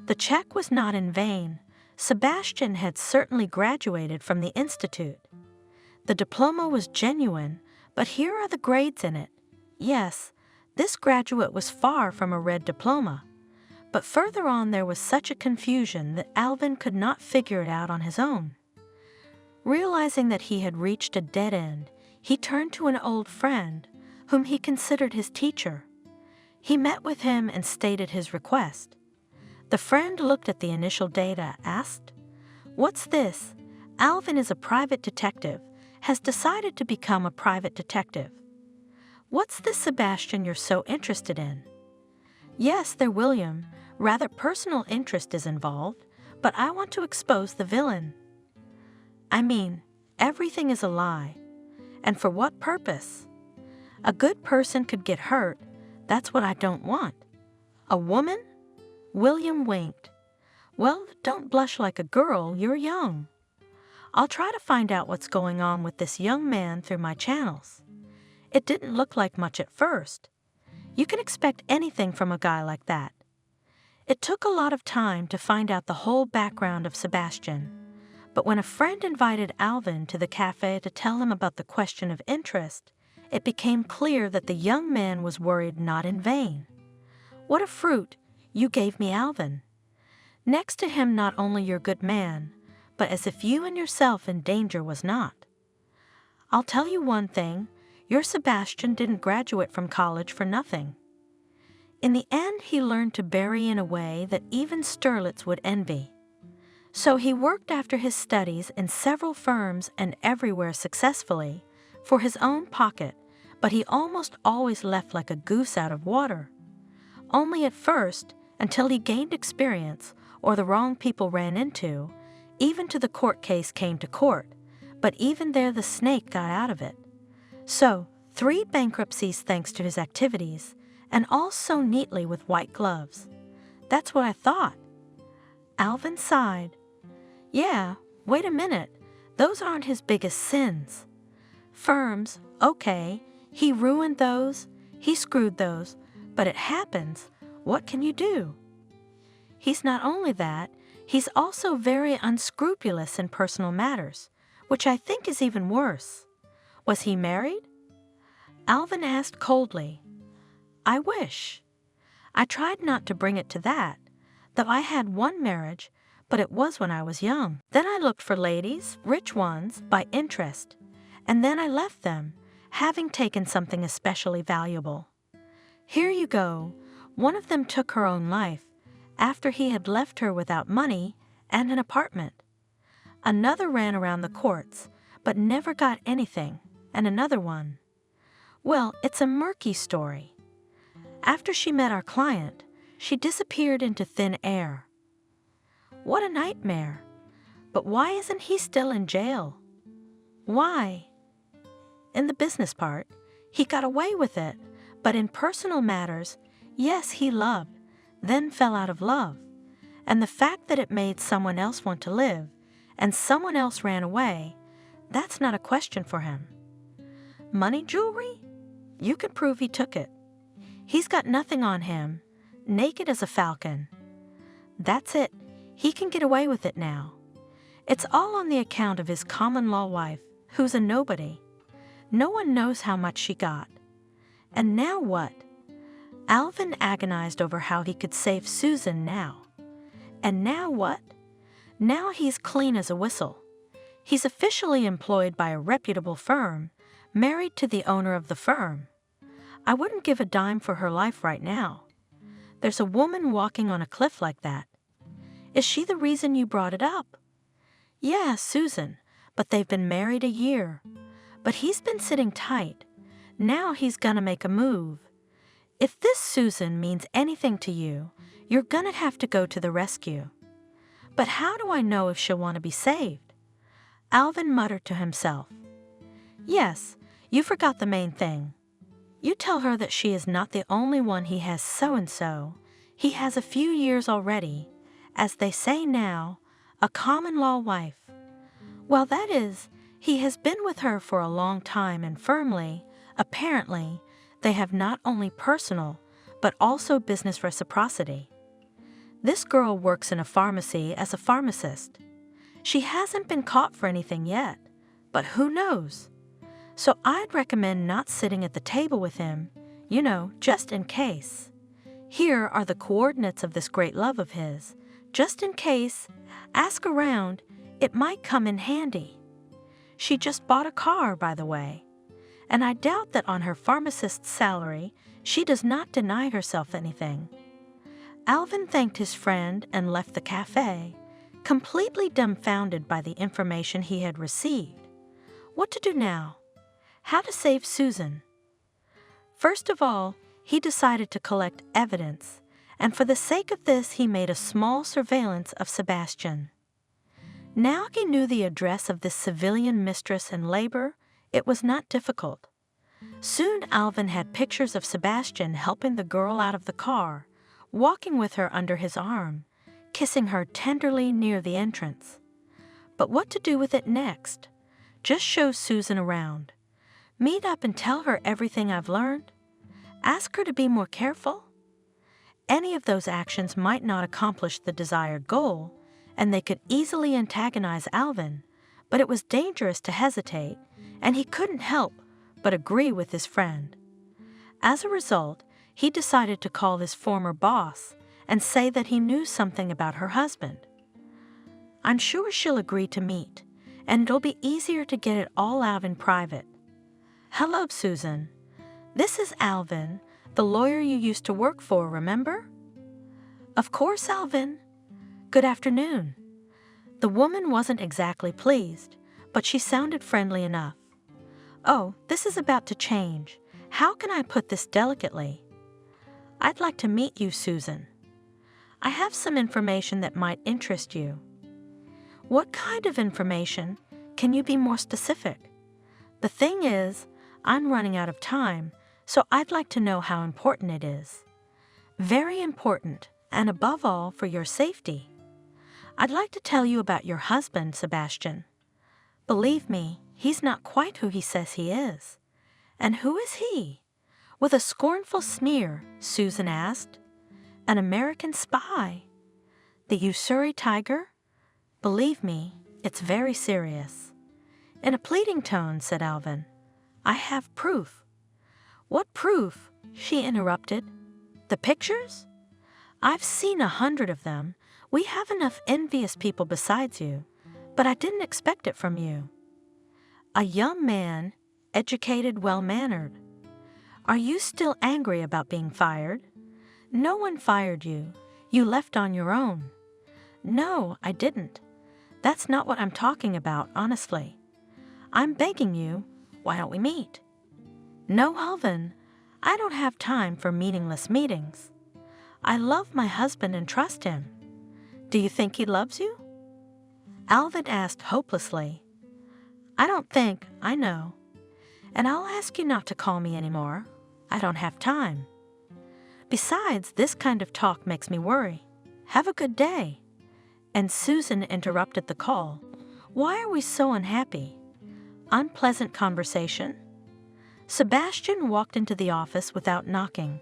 B: The check was not in vain. Sebastian had certainly graduated from the institute. The diploma was genuine, but here are the grades in it. Yes, this graduate was far from a red diploma. But further on there was such a confusion that Alvin could not figure it out on his own. Realizing that he had reached a dead end, he turned to an old friend, whom he considered his teacher. He met with him and stated his request. The friend looked at the initial data, asked, "What's this? Alvin is a private detective, has decided to become a private detective. What's this Sebastian you're so interested in?" "Yes, there, William, rather personal interest is involved, but I want to expose the villain." "I mean, everything is a lie. And for what purpose? A good person could get hurt. That's what I don't want. A woman?" William winked. "Well, don't blush like a girl, you're young. I'll try to find out what's going on with this young man through my channels. It didn't look like much at first. You can expect anything from a guy like that." It took a lot of time to find out the whole background of Sebastian, but when a friend invited Alvin to the cafe to tell him about the question of interest, it became clear that the young man was worried not in vain. "What a fruit! You gave me Alvin. Next to him not only your good man, but as if you and yourself in danger was not. I'll tell you one thing, Your Sebastian didn't graduate from college for nothing. In the end, he learned to bury in a way that even Sterlitz would envy. So he worked after his studies in several firms and everywhere successfully, for his own pocket, but he almost always left like a goose out of water. Only at first, until he gained experience, or the wrong people ran into, even to the court case came to court, but even there the snake got out of it. So, 3 bankruptcies thanks to his activities, and all so neatly with white gloves. That's what I thought. Alvin sighed. Yeah, wait a minute. Those aren't his biggest sins. Firms, okay, he ruined those, he screwed those, but it happens. What can you do? He's not only that, he's also very unscrupulous in personal matters, which I think is even worse. Was he married? Alvin asked coldly. I wish. I tried not to bring it to that, though I had one marriage, but it was when I was young. Then I looked for ladies, rich ones, by interest, and then I left them, having taken something especially valuable. Here you go. One of them took her own life, after he had left her without money and an apartment. Another ran around the courts, but never got anything, and another one. Well, it's a murky story. After she met our client, she disappeared into thin air. What a nightmare. But why isn't he still in jail? Why? In the business part, he got away with it, but in personal matters, yes, he loved, then fell out of love. And the fact that it made someone else want to live, and someone else ran away, that's not a question for him. Money jewelry? You can prove he took it. He's got nothing on him, naked as a falcon. That's it. He can get away with it now. It's all on the account of his common-law wife, who's a nobody. No one knows how much she got. And now what? Alvin agonized over how he could save Susan now. And now what? Now he's clean as a whistle. He's officially employed by a reputable firm, married to the owner of the firm. I wouldn't give a dime for her life right now. There's a woman walking on a cliff like that. Is she the reason you brought it up? Yeah, Susan, but they've been married a year. But he's been sitting tight. Now he's gonna make a move. If this Susan means anything to you, you're gonna have to go to the rescue. But how do I know if she'll want to be saved? Alvin muttered to himself. Yes, you forgot the main thing. You tell her that she is not the only one he has so-and-so. He has a few years already, as they say now, a common-law wife. Well, that is, he has been with her for a long time and firmly, apparently, they have not only personal, but also business reciprocity. This girl works in a pharmacy as a pharmacist. She hasn't been caught for anything yet, but who knows? So I'd recommend not sitting at the table with him, just in case. Here are the coordinates of this great love of his. Just in case, ask around, it might come in handy. She just bought a car, by the way. And I doubt that on her pharmacist's salary, she does not deny herself anything. Alvin thanked his friend and left the cafe, completely dumbfounded by the information he had received. What to do now? How to save Susan? First of all, he decided to collect evidence, and for the sake of this he made a small surveillance of Sebastian. Now he knew the address of this civilian mistress in labor. It was not difficult. Soon Alvin had pictures of Sebastian helping the girl out of the car, walking with her under his arm, kissing her tenderly near the entrance. But what to do with it next? Just show Susan around. Meet up and tell her everything I've learned? Ask her to be more careful? Any of those actions might not accomplish the desired goal, and they could easily antagonize Alvin, but it was dangerous to hesitate, and he couldn't help but agree with his friend. As a result, he decided to call his former boss and say that he knew something about her husband. I'm sure she'll agree to meet, and it'll be easier to get it all out in private. "Hello, Susan. This is Alvin, the lawyer you used to work for, remember?" "Of course, Alvin. Good afternoon." The woman wasn't exactly pleased, but she sounded friendly enough. "Oh, this is about to change. How can I put this delicately?" "I'd like to meet you, Susan. I have some information that might interest you." "What kind of information? Can you be more specific?" "The thing is, I'm running out of time, so I'd like to know how important it is." "Very important, and above all, for your safety. I'd like to tell you about your husband, Sebastian. Believe me, he's not quite who he says he is." "And who is he?" With a scornful sneer, Susan asked. "An American spy." "The Ussuri tiger?" "Believe me, it's very serious." In a pleading tone, said Alvin. "I have proof." "What proof?" she interrupted. "The pictures?" "I've seen 100 of them. We have enough envious people besides you, but I didn't expect it from you." "A young man, educated, well-mannered. Are you still angry about being fired?" "No one fired you. You left on your own." "No, I didn't. That's not what I'm talking about, honestly. I'm begging you, why don't we meet?" "No, Alvin, I don't have time for meaningless meetings. I love my husband and trust him." "Do you think he loves you?" Alvin asked hopelessly. "I don't think, I know. And I'll ask you not to call me anymore. I don't have time. Besides, this kind of talk makes me worry. Have a good day." And Susan interrupted the call. "Why are we so unhappy?" "Unpleasant conversation." Sebastian walked into the office without knocking.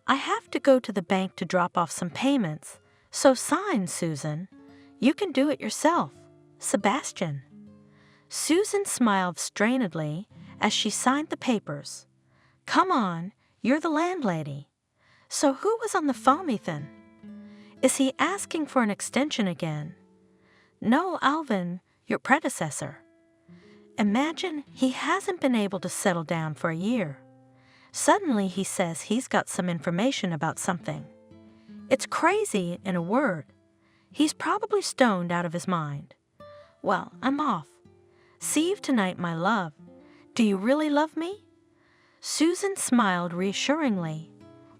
B: "I have to go to the bank to drop off some payments, so sign, Susan. You can do it yourself. Sebastian." Susan smiled strainedly as she signed the papers. "Come on, you're the landlady. So who was on the phone, Ethan? Is he asking for an extension again?" "No, Alvin, your predecessor. Imagine he hasn't been able to settle down for a year. Suddenly he says he's got some information about something. It's crazy, in a word. He's probably stoned out of his mind. Well, I'm off. See you tonight, my love. Do you really love me?" Susan smiled reassuringly.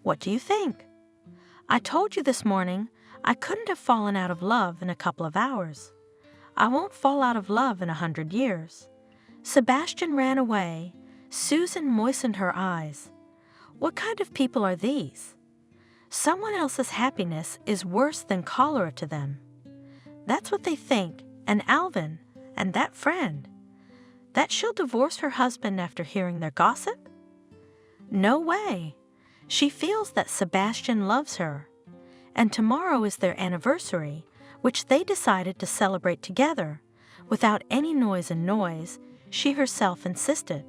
B: "What do you think? I told you this morning I couldn't have fallen out of love in a couple of hours. I won't fall out of love in 100 years. Sebastian ran away. Susan moistened her eyes. What kind of people are these? Someone else's happiness is worse than cholera to them. That's what they think, and Alvin, and that friend. That she'll divorce her husband after hearing their gossip? No way. She feels that Sebastian loves her. And tomorrow is their anniversary, which they decided to celebrate together, without any noise and noise, she herself insisted.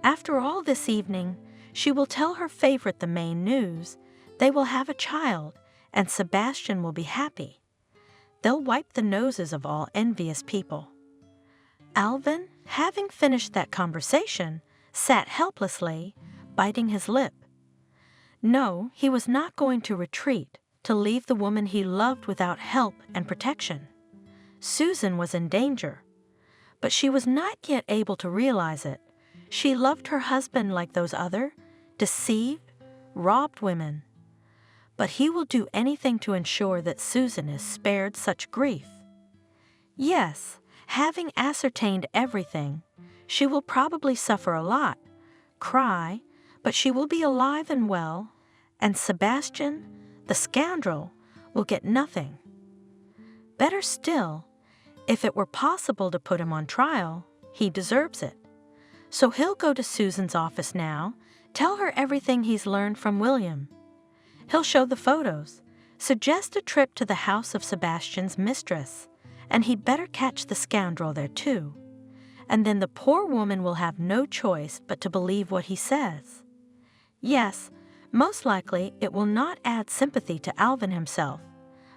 B: After all this evening, she will tell her favorite the main news. They will have a child, and Sebastian will be happy. They'll wipe the noses of all envious people. Alvin, having finished that conversation, sat helplessly, biting his lip. No, he was not going to retreat, to leave the woman he loved without help and protection. Susan was in danger, but she was not yet able to realize it. She loved her husband like those other, deceived, robbed women. But he will do anything to ensure that Susan is spared such grief. Yes, having ascertained everything, she will probably suffer a lot, cry, but she will be alive and well, and Sebastian, the scoundrel, will get nothing. Better still, if it were possible to put him on trial, he deserves it. So he'll go to Susan's office now, tell her everything he's learned from William. He'll show the photos, suggest a trip to the house of Sebastian's mistress, and he'd better catch the scoundrel there too. And then the poor woman will have no choice but to believe what he says. Yes, most likely it will not add sympathy to Alvin himself,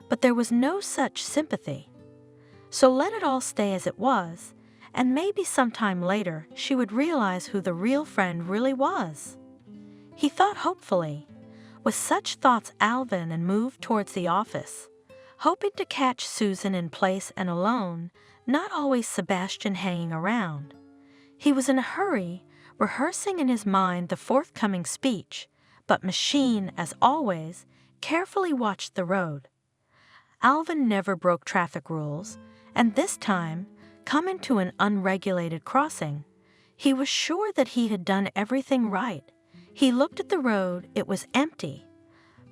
B: but there was no such sympathy. So let it all stay as it was, and maybe sometime later she would realize who the real friend really was. He thought hopefully. With such thoughts, Alvin and moved towards the office, hoping to catch Susan in place and alone, not always Sebastian hanging around. He was in a hurry, rehearsing in his mind the forthcoming speech, but Machine, as always, carefully watched the road. Alvin never broke traffic rules, and this time, coming to an unregulated crossing, he was sure that he had done everything right. He looked at the road, it was empty.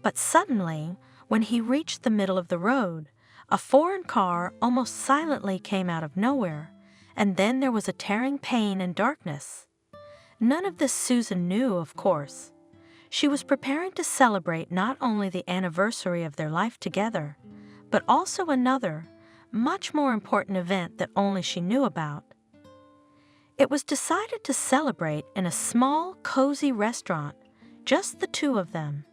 B: But suddenly, when he reached the middle of the road, a foreign car almost silently came out of nowhere, and then there was a tearing pain and darkness. None of this Susan knew, of course. She was preparing to celebrate not only the anniversary of their life together, but also another, much more important event that only she knew about. It was decided to celebrate in a small, cozy restaurant, just the two of them.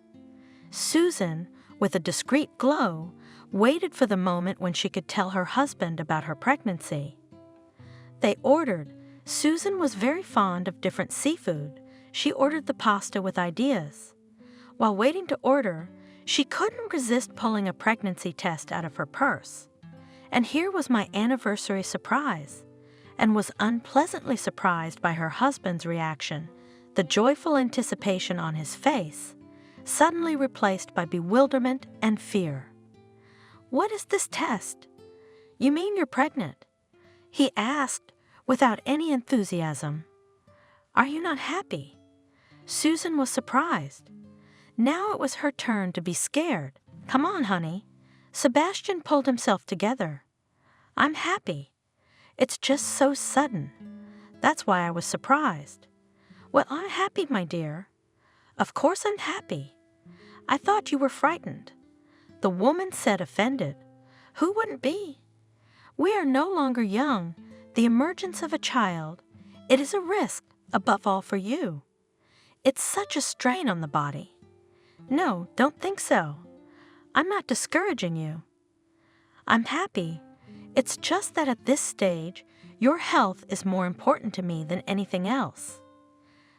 B: Susan, with a discreet glow, waited for the moment when she could tell her husband about her pregnancy. They ordered. Susan was very fond of different seafood. She ordered the pasta with ideas. While waiting to order, she couldn't resist pulling a pregnancy test out of her purse. And here was my anniversary surprise, and was unpleasantly surprised by her husband's reaction, the joyful anticipation on his face, suddenly replaced by bewilderment and fear. "What is this test? You mean you're pregnant?" he asked without any enthusiasm. "Are you not happy?" Susan was surprised. Now it was her turn to be scared. "Come on, honey." Sebastian pulled himself together. "I'm happy. It's just so sudden. That's why I was surprised." "Well, I'm happy, my dear." "Of course I'm happy. I thought you were frightened." The woman said, offended. "Who wouldn't be? We are no longer young. The emergence of a child, it is a risk, above all for you. It's such a strain on the body." "No, don't think so. I'm not discouraging you. I'm happy. It's just that at this stage, your health is more important to me than anything else."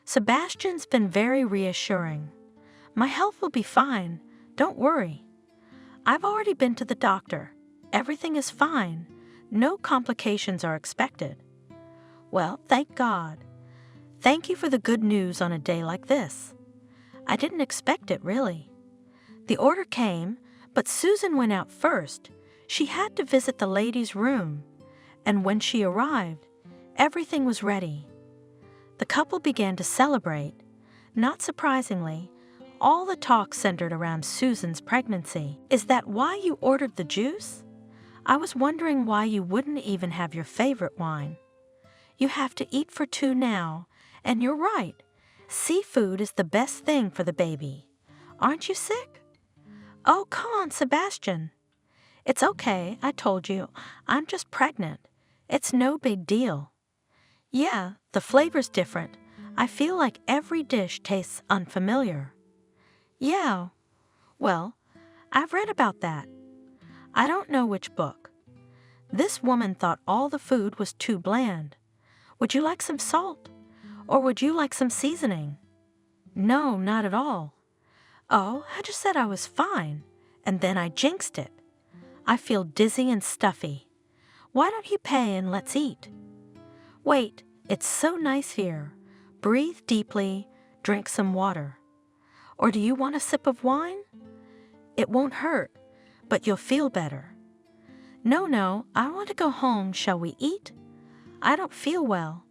B: Sebastian's been very reassuring. "My health will be fine. Don't worry. I've already been to the doctor. Everything is fine. No complications are expected." "Well, thank God. Thank you for the good news on a day like this. I didn't expect it, really." The order came, but Susan went out first. She had to visit the ladies' room, and when she arrived, everything was ready. The couple began to celebrate. Not surprisingly, all the talk centered around Susan's pregnancy. "Is that why you ordered the juice? I was wondering why you wouldn't even have your favorite wine. You have to eat for two now, and you're right. Seafood is the best thing for the baby. Aren't you sick?" "Oh, come on, Sebastian." "It's okay, I told you. I'm just pregnant. It's no big deal." "Yeah, the flavor's different. I feel like every dish tastes unfamiliar." "Yeah, well, I've read about that. I don't know which book." This woman thought all the food was too bland. "Would you like some salt? Or would you like some seasoning?" "No, not at all." "Oh, I just said I was fine, and then I jinxed it. I feel dizzy and stuffy. Why don't you pay and let's eat?" "Wait, it's so nice here. Breathe deeply, drink some water. Or do you want a sip of wine? It won't hurt, but you'll feel better." No, I want to go home. Shall we eat?" "I don't feel well."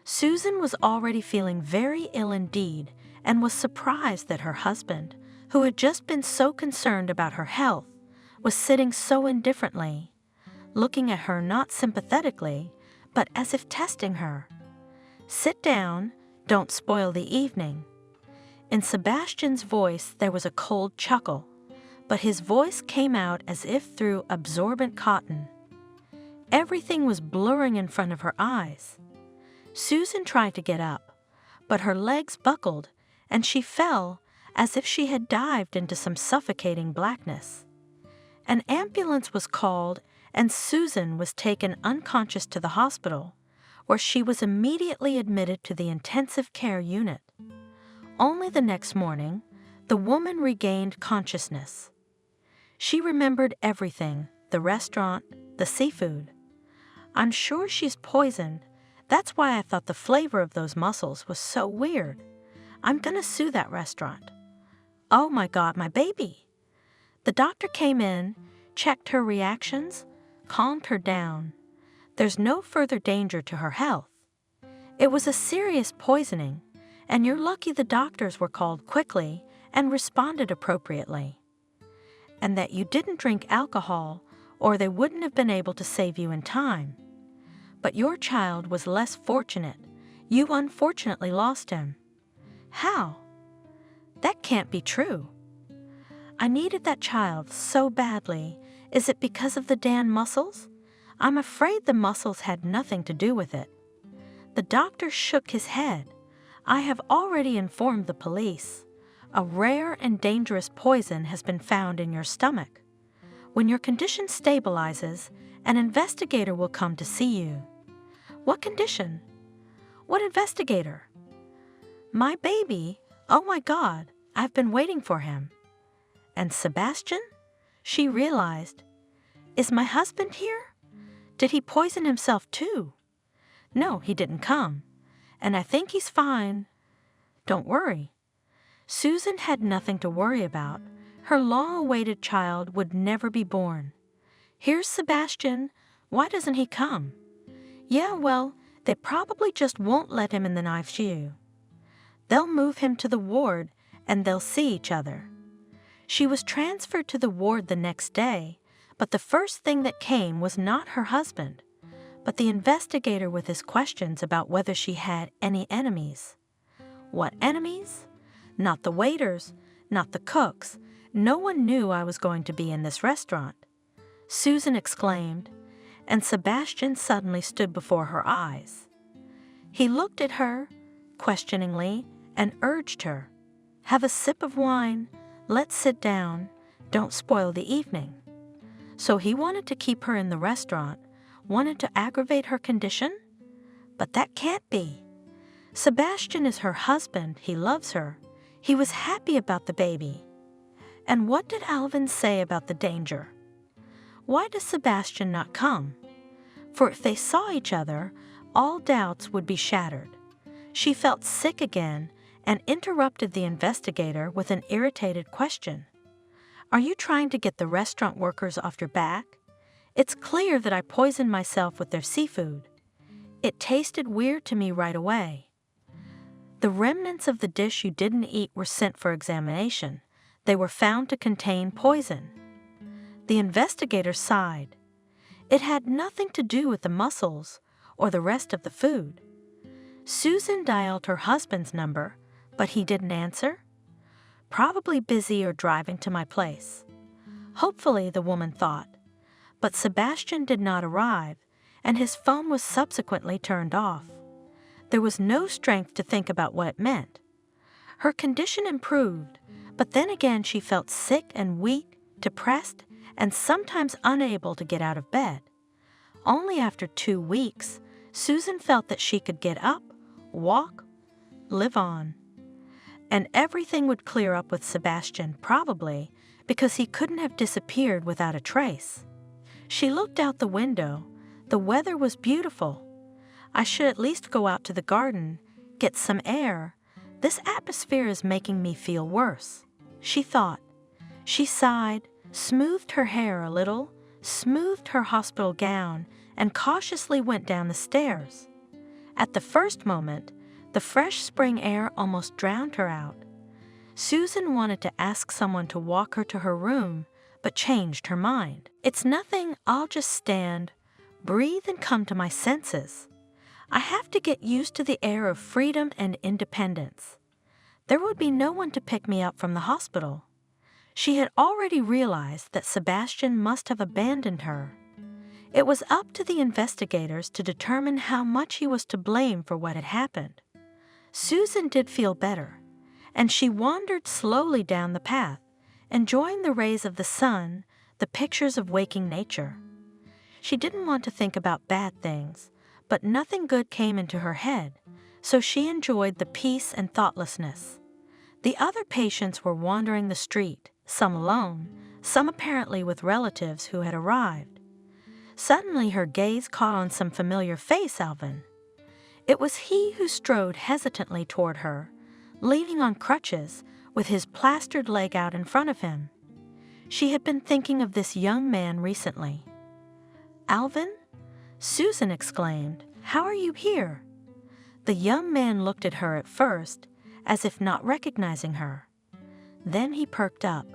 B: Susan was already feeling very ill indeed, and was surprised that her husband, who had just been so concerned about her health, was sitting so indifferently, looking at her not sympathetically, but as if testing her. "Sit down, don't spoil the evening." In Sebastian's voice there was a cold chuckle, but his voice came out as if through absorbent cotton. Everything was blurring in front of her eyes. Susan tried to get up, but her legs buckled, and she fell as if she had dived into some suffocating blackness. An ambulance was called, and Susan was taken unconscious to the hospital, where she was immediately admitted to the intensive care unit. Only the next morning, the woman regained consciousness. She remembered everything: the restaurant, the seafood. "I'm sure she's poisoned. That's why I thought the flavor of those mussels was so weird. I'm gonna sue that restaurant. Oh my God, my baby!" The doctor came in, checked her reactions, calmed her down. There's no further danger to her health. It was a serious poisoning, and you're lucky the doctors were called quickly and responded appropriately. And that you didn't drink alcohol, or they wouldn't have been able to save you in time. But your child was less fortunate. You unfortunately lost him. How? That can't be true. I needed that child so badly. Is it because of the Dan mussels? I'm afraid the mussels had nothing to do with it. The doctor shook his head. I have already informed the police. A rare and dangerous poison has been found in your stomach. When your condition stabilizes, an investigator will come to see you. What condition? What investigator? My baby. Oh my God, I've been waiting for him. And Sebastian? She realized. Is my husband here? Did he poison himself too? No, he didn't come. And I think he's fine. Don't worry. Susan had nothing to worry about. Her long-awaited child would never be born. Here's Sebastian. Why doesn't he come? Yeah, well, they probably just won't let him in the ICU. They'll move him to the ward and they'll see each other. She was transferred to the ward the next day, but the first thing that came was not her husband, but the investigator with his questions about whether she had any enemies. What enemies? Not the waiters, not the cooks. No one knew I was going to be in this restaurant. Susan exclaimed, and Sebastian suddenly stood before her eyes. He looked at her questioningly and urged her, "Have a sip of wine. Let's sit down. Don't spoil the evening." So he wanted to keep her in the restaurant, wanted to aggravate her condition? But that can't be. Sebastian is her husband. He loves her. He was happy about the baby. And what did Alvin say about the danger? Why does Sebastian not come? For if they saw each other, all doubts would be shattered. She felt sick again and interrupted the investigator with an irritated question. "Are you trying to get the restaurant workers off your back? It's clear that I poisoned myself with their seafood. It tasted weird to me right away. The remnants of the dish you didn't eat were sent for examination. They were found to contain poison." The investigator sighed. It had nothing to do with the mussels or the rest of the food. Susan dialed her husband's number, but he didn't answer. Probably busy or driving to my place. Hopefully, the woman thought. But Sebastian did not arrive, and his phone was subsequently turned off. There was no strength to think about what it meant. Her condition improved, but then again she felt sick and weak, depressed, and sometimes unable to get out of bed. Only after 2 weeks, Susan felt that she could get up, walk, live on. And everything would clear up with Sebastian, probably, because he couldn't have disappeared without a trace. She looked out the window. The weather was beautiful. I should at least go out to the garden, get some air. This atmosphere is making me feel worse, she thought. She sighed, smoothed her hair a little, smoothed her hospital gown, and cautiously went down the stairs. At the first moment, the fresh spring air almost drowned her out. Susan wanted to ask someone to walk her to her room, but changed her mind. "It's nothing. I'll just stand, breathe, and come to my senses. I have to get used to the air of freedom and independence. There would be no one to pick me up from the hospital." She had already realized that Sebastian must have abandoned her. It was up to the investigators to determine how much he was to blame for what had happened. Susan did feel better, and she wandered slowly down the path, enjoying the rays of the sun, the pictures of waking nature. She didn't want to think about bad things, but nothing good came into her head, so she enjoyed the peace and thoughtlessness. The other patients were wandering the street, some alone, some apparently with relatives who had arrived. Suddenly her gaze caught on some familiar face, Alvin. It was he who strode hesitantly toward her, leaning on crutches, with his plastered leg out in front of him. She had been thinking of this young man recently. "Alvin?" Susan exclaimed. "How are you here?" The young man looked at her at first, as if not recognizing her. Then he perked up.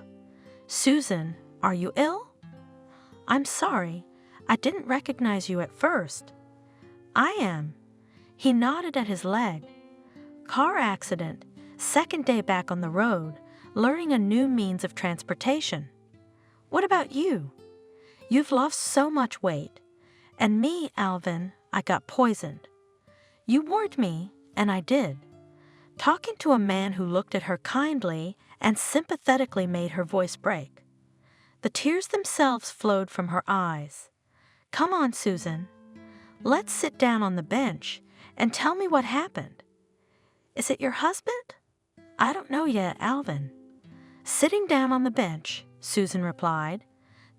B: "Susan, are you ill?" "I'm sorry. I didn't recognize you at first." "I am." He nodded at his leg. "Car accident, second day back on the road, learning a new means of transportation." "What about you?" "You've lost so much weight. And me, Alvin, I got poisoned." "You warned me, and I did." Talking to a man who looked at her kindly and sympathetically made her voice break. The tears themselves flowed from her eyes. "Come on, Susan. Let's sit down on the bench and tell me what happened." "Is it your husband?" "I don't know yet, Alvin." Sitting down on the bench, Susan replied,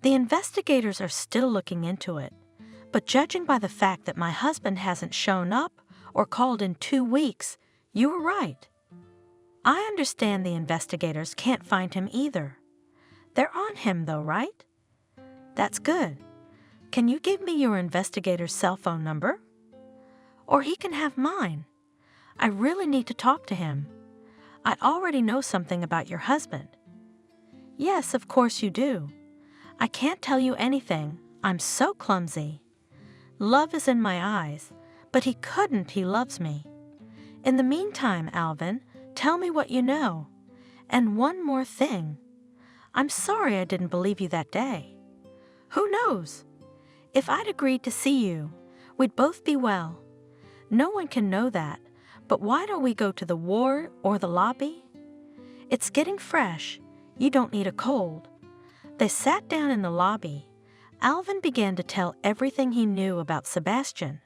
B: "The investigators are still looking into it, but judging by the fact that my husband hasn't shown up or called in 2 weeks, you were right. I understand the investigators can't find him either. They're on him though, right?" "That's good. Can you give me your investigator's cell phone number?" "Or he can have mine. I really need to talk to him. I already know something about your husband." "Yes, of course you do. I can't tell you anything. I'm so clumsy. Love is in my eyes, but he loves me. In the meantime, Alvin, tell me what you know. And one more thing. I'm sorry I didn't believe you that day. Who knows? If I'd agreed to see you, we'd both be well. No one can know that, but why don't we go to the ward or the lobby? It's getting fresh. You don't need a cold." They sat down in the lobby. Alvin began to tell everything he knew about Sebastian,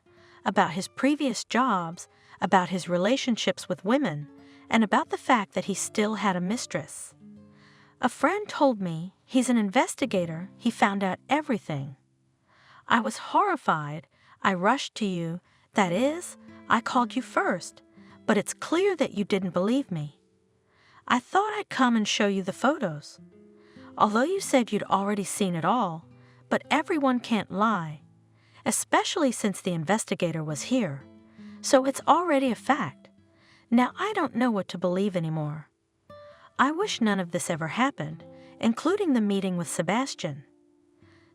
B: about his previous jobs, about his relationships with women, and about the fact that he still had a mistress. "A friend told me he's an investigator. He found out everything. I was horrified. I rushed to you. That is, I called you first, but it's clear that you didn't believe me. I thought I'd come and show you the photos. Although you said you'd already seen it all, but everyone can't lie, especially since the investigator was here. So it's already a fact. Now I don't know what to believe anymore. I wish none of this ever happened, including the meeting with Sebastian.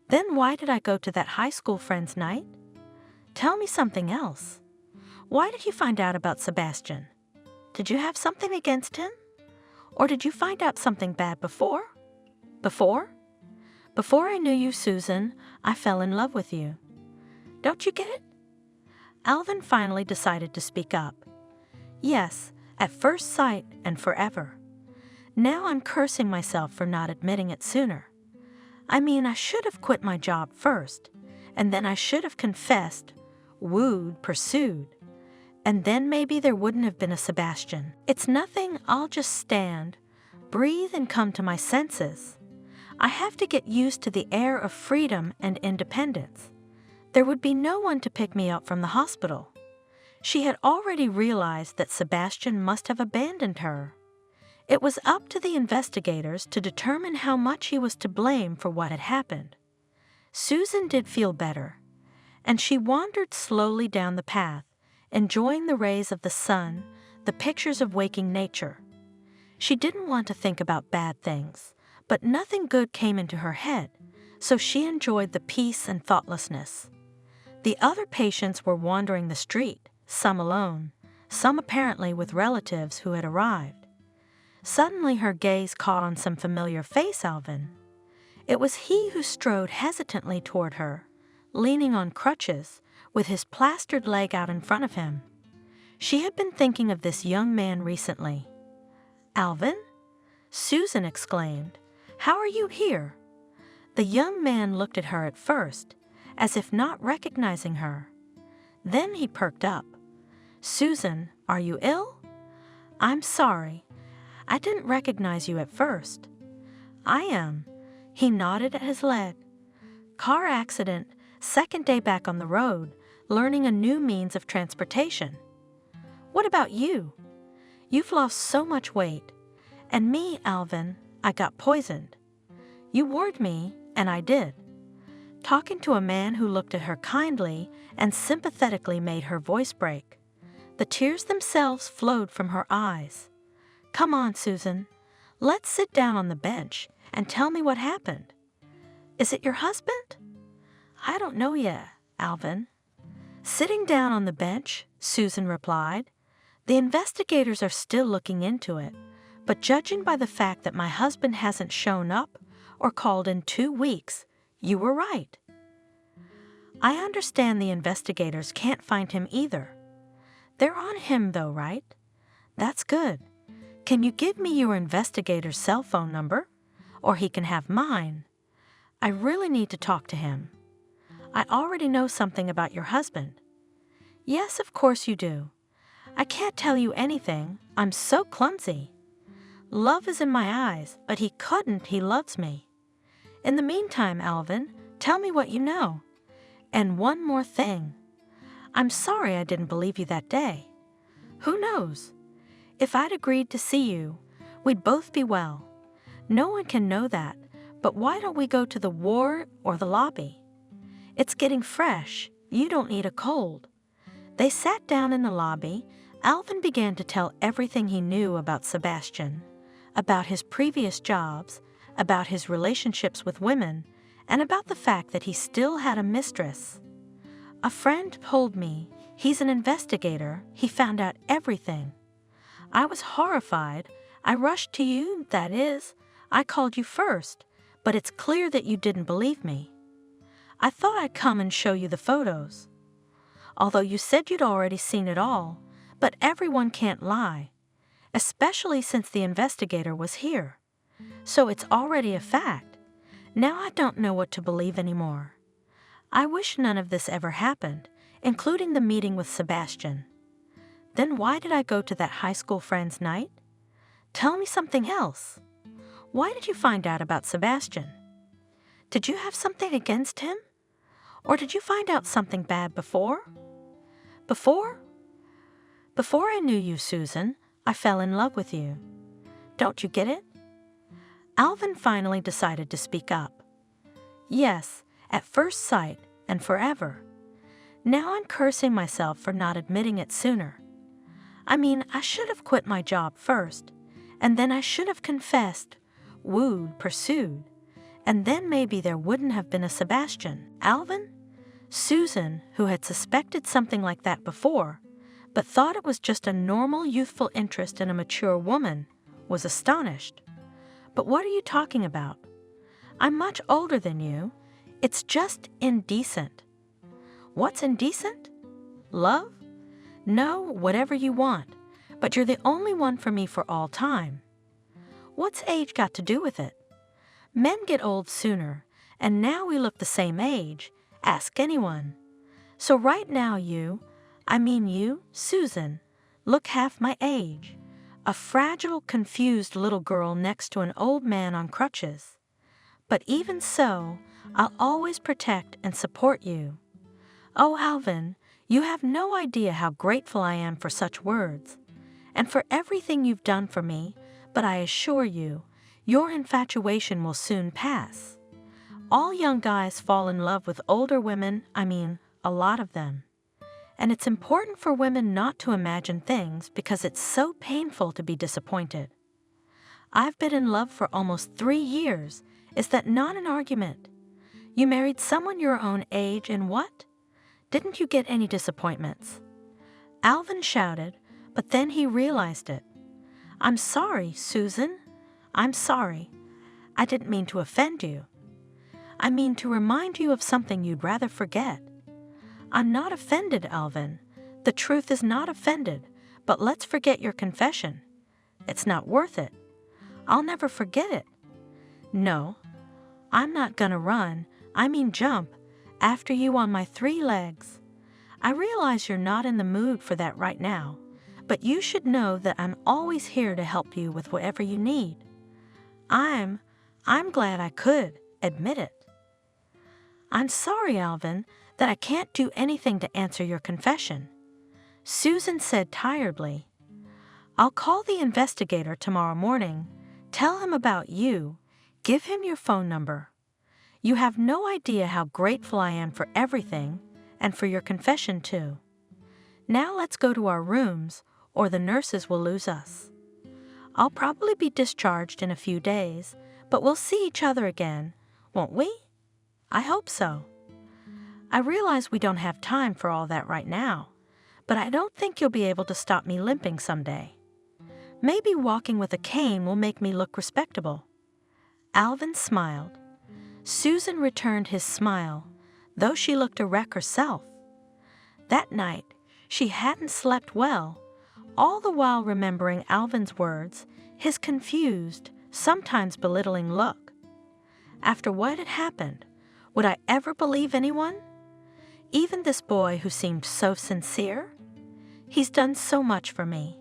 B: Then why did I go to that high school friends' night? Tell me something else. Why did you find out about Sebastian? Did you have something against him? Or did you find out something bad before? Before? Before I knew you, Susan, I fell in love with you. Don't you get it?" Alvin finally decided to speak up. "Yes, at first sight and forever. Now I'm cursing myself for not admitting it sooner. I mean, I should have quit my job first, and then I should have confessed, wooed, pursued. And then maybe there wouldn't have been a Sebastian. It's nothing, I'll just stand, breathe and come to my senses. I have to get used to the air of freedom and independence. There would be no one to pick me up from the hospital." She had already realized that Sebastian must have abandoned her. It was up to the investigators to determine how much he was to blame for what had happened. Susan did feel better, and she wandered slowly down the path, enjoying the rays of the sun, the pictures of waking nature. She didn't want to think about bad things, but nothing good came into her head, so she enjoyed the peace and thoughtlessness. The other patients were wandering the street, some alone, some apparently with relatives who had arrived. Suddenly her gaze caught on some familiar face, Alvin. It was he who strode hesitantly toward her, leaning on crutches, with his plastered leg out in front of him. She had been thinking of this young man recently. "Alvin?" Susan exclaimed. "How are you here?" The young man looked at her at first, as if not recognizing her. Then he perked up. "Susan, are you ill?" "I'm sorry. I didn't recognize you at first." "I am." He nodded at his leg. "Car accident, second day back on the road, learning a new means of transportation." "What about you?" "You've lost so much weight. And me, Alvin, I got poisoned." "You warned me, and I did." Talking to a man who looked at her kindly and sympathetically made her voice break. The tears themselves flowed from her eyes. "Come on, Susan. Let's sit down on the bench and tell me what happened." "Is it your husband?" "I don't know yet, Alvin." Sitting down on the bench, Susan replied, "The investigators are still looking into it, but judging by the fact that my husband hasn't shown up or called in 2 weeks, you were right." "I understand the investigators can't find him either." "They're on him though, right?" "That's good. Can you give me your investigator's cell phone number? Or he can have mine. I really need to talk to him." "I already know something about your husband." "Yes, of course you do. I can't tell you anything. I'm so clumsy. Love is in my eyes, but he loves me. In the meantime, Alvin, tell me what you know. And one more thing. I'm sorry I didn't believe you that day. Who knows? If I'd agreed to see you, we'd both be well. No one can know that, but why don't we go to the ward or the lobby? It's getting fresh. You don't need a cold." They sat down in the lobby. Alvin began to tell everything he knew about Sebastian, about his previous jobs, about his relationships with women, and about the fact that he still had a mistress. "A friend told me, he's an investigator, he found out everything. I was horrified. I rushed to you, that is. I called you first, but it's clear that you didn't believe me. I thought I'd come and show you the photos. Although you said you'd already seen it all, but everyone can't lie, especially since the investigator was here. So it's already a fact. Now I don't know what to believe anymore. I wish none of this ever happened, including the meeting with Sebastian. Then why did I go to that high school friends' night? Tell me something else. Why did you find out about Sebastian? Did you have something against him? Or did you find out something bad before?" "Before? Before I knew you, Susan, I fell in love with you. Don't you get it?" Alvin finally decided to speak up. "Yes, at first sight and forever. Now I'm cursing myself for not admitting it sooner. I mean, I should have quit my job first, and then I should have confessed, wooed, pursued, and then maybe there wouldn't have been a Sebastian." Alvin? Susan, who had suspected something like that before, but thought it was just a normal youthful interest in a mature woman, was astonished. "But what are you talking about? I'm much older than you. It's just indecent." "What's indecent? Love? No, whatever you want, but you're the only one for me for all time." "What's age got to do with it? Men get old sooner, and now we look the same age. Ask anyone. So right now you, Susan, look half my age. A fragile, confused little girl next to an old man on crutches. But even so, I'll always protect and support you. Oh, Alvin, you have no idea how grateful I am for such words, and for everything you've done for me, but I assure you, your infatuation will soon pass. All young guys fall in love with older women, a lot of them. And it's important for women not to imagine things because it's so painful to be disappointed. I've been in love for almost 3 years. Is that not an argument? You married someone your own age and what? Didn't you get any disappointments?" Alvin shouted, but then he realized it. "I'm sorry, Susan. I'm sorry. I didn't mean to offend you. I mean to remind you of something you'd rather forget. I'm not offended, Alvin. The truth is not offended, but let's forget your confession. It's not worth it. I'll never forget it. No, I'm not gonna run, jump, after you on my 3 legs. I realize you're not in the mood for that right now, but you should know that I'm always here to help you with whatever you need. I'm glad I could admit it. I'm sorry, Alvin, that I can't do anything to answer your confession, Susan said tiredly. I'll call the investigator tomorrow morning, tell him about you, give him your phone number. You have no idea how grateful I am for everything, and for your confession too. Now let's go to our rooms, or the nurses will lose us. I'll probably be discharged in a few days, but we'll see each other again, won't we? I hope so. I realize we don't have time for all that right now, but I don't think you'll be able to stop me limping someday. Maybe walking with a cane will make me look respectable. Alvin smiled. Susan returned his smile, though she looked a wreck herself. That night, she hadn't slept well, all the while remembering Alvin's words, his confused, sometimes belittling look. After what had happened, would I ever believe anyone? Even this boy who seemed so sincere? He's done so much for me.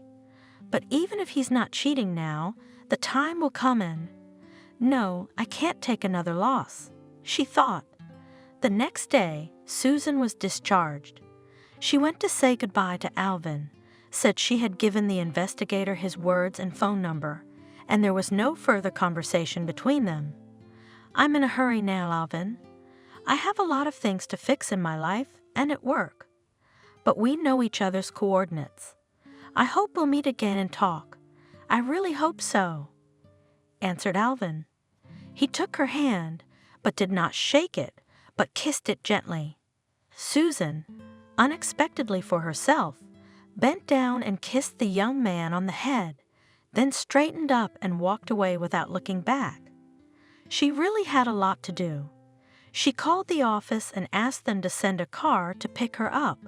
B: But even if he's not cheating now, the time will come in. No, I can't take another loss, she thought. The next day, Susan was discharged. She went to say goodbye to Alvin, said she had given the investigator his words and phone number, and there was no further conversation between them. I'm in a hurry now, Alvin. I have a lot of things to fix in my life and at work. But we know each other's coordinates. I hope we'll meet again and talk. I really hope so, answered Alvin. He took her hand, but did not shake it, but kissed it gently. Susan, unexpectedly for herself, bent down and kissed the young man on the head, then straightened up and walked away without looking back. She really had a lot to do. She called the office and asked them to send a car to pick her up.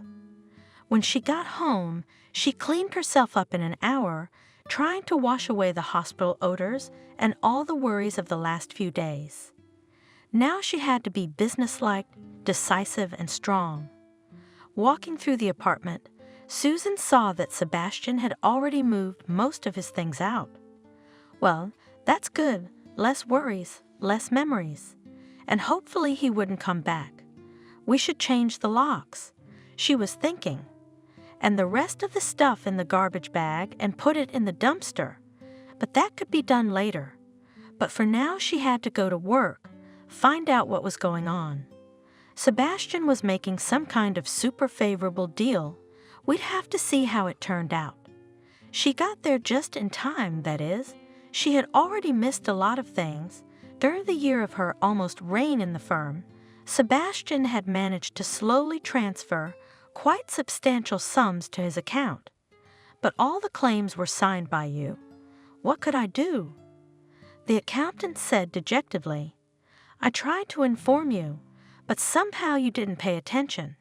B: When she got home, she cleaned herself up in an hour, trying to wash away the hospital odors and all the worries of the last few days. Now she had to be businesslike, decisive, and strong. Walking through the apartment, Susan saw that Sebastian had already moved most of his things out. Well, that's good. Less worries, less memories. And hopefully he wouldn't come back. We should change the locks, she was thinking, and the rest of the stuff in the garbage bag and put it in the dumpster. But that could be done later. But for now she had to go to work, find out what was going on. Sebastian was making some kind of super favorable deal. We'd have to see how it turned out. She got there just in time, that is. She had already missed a lot of things. During the year of her almost reign in the firm, Sebastian had managed to slowly transfer quite substantial sums to his account. But all the claims were signed by you. What could I do? The accountant said dejectedly, I tried to inform you, but somehow you didn't pay attention.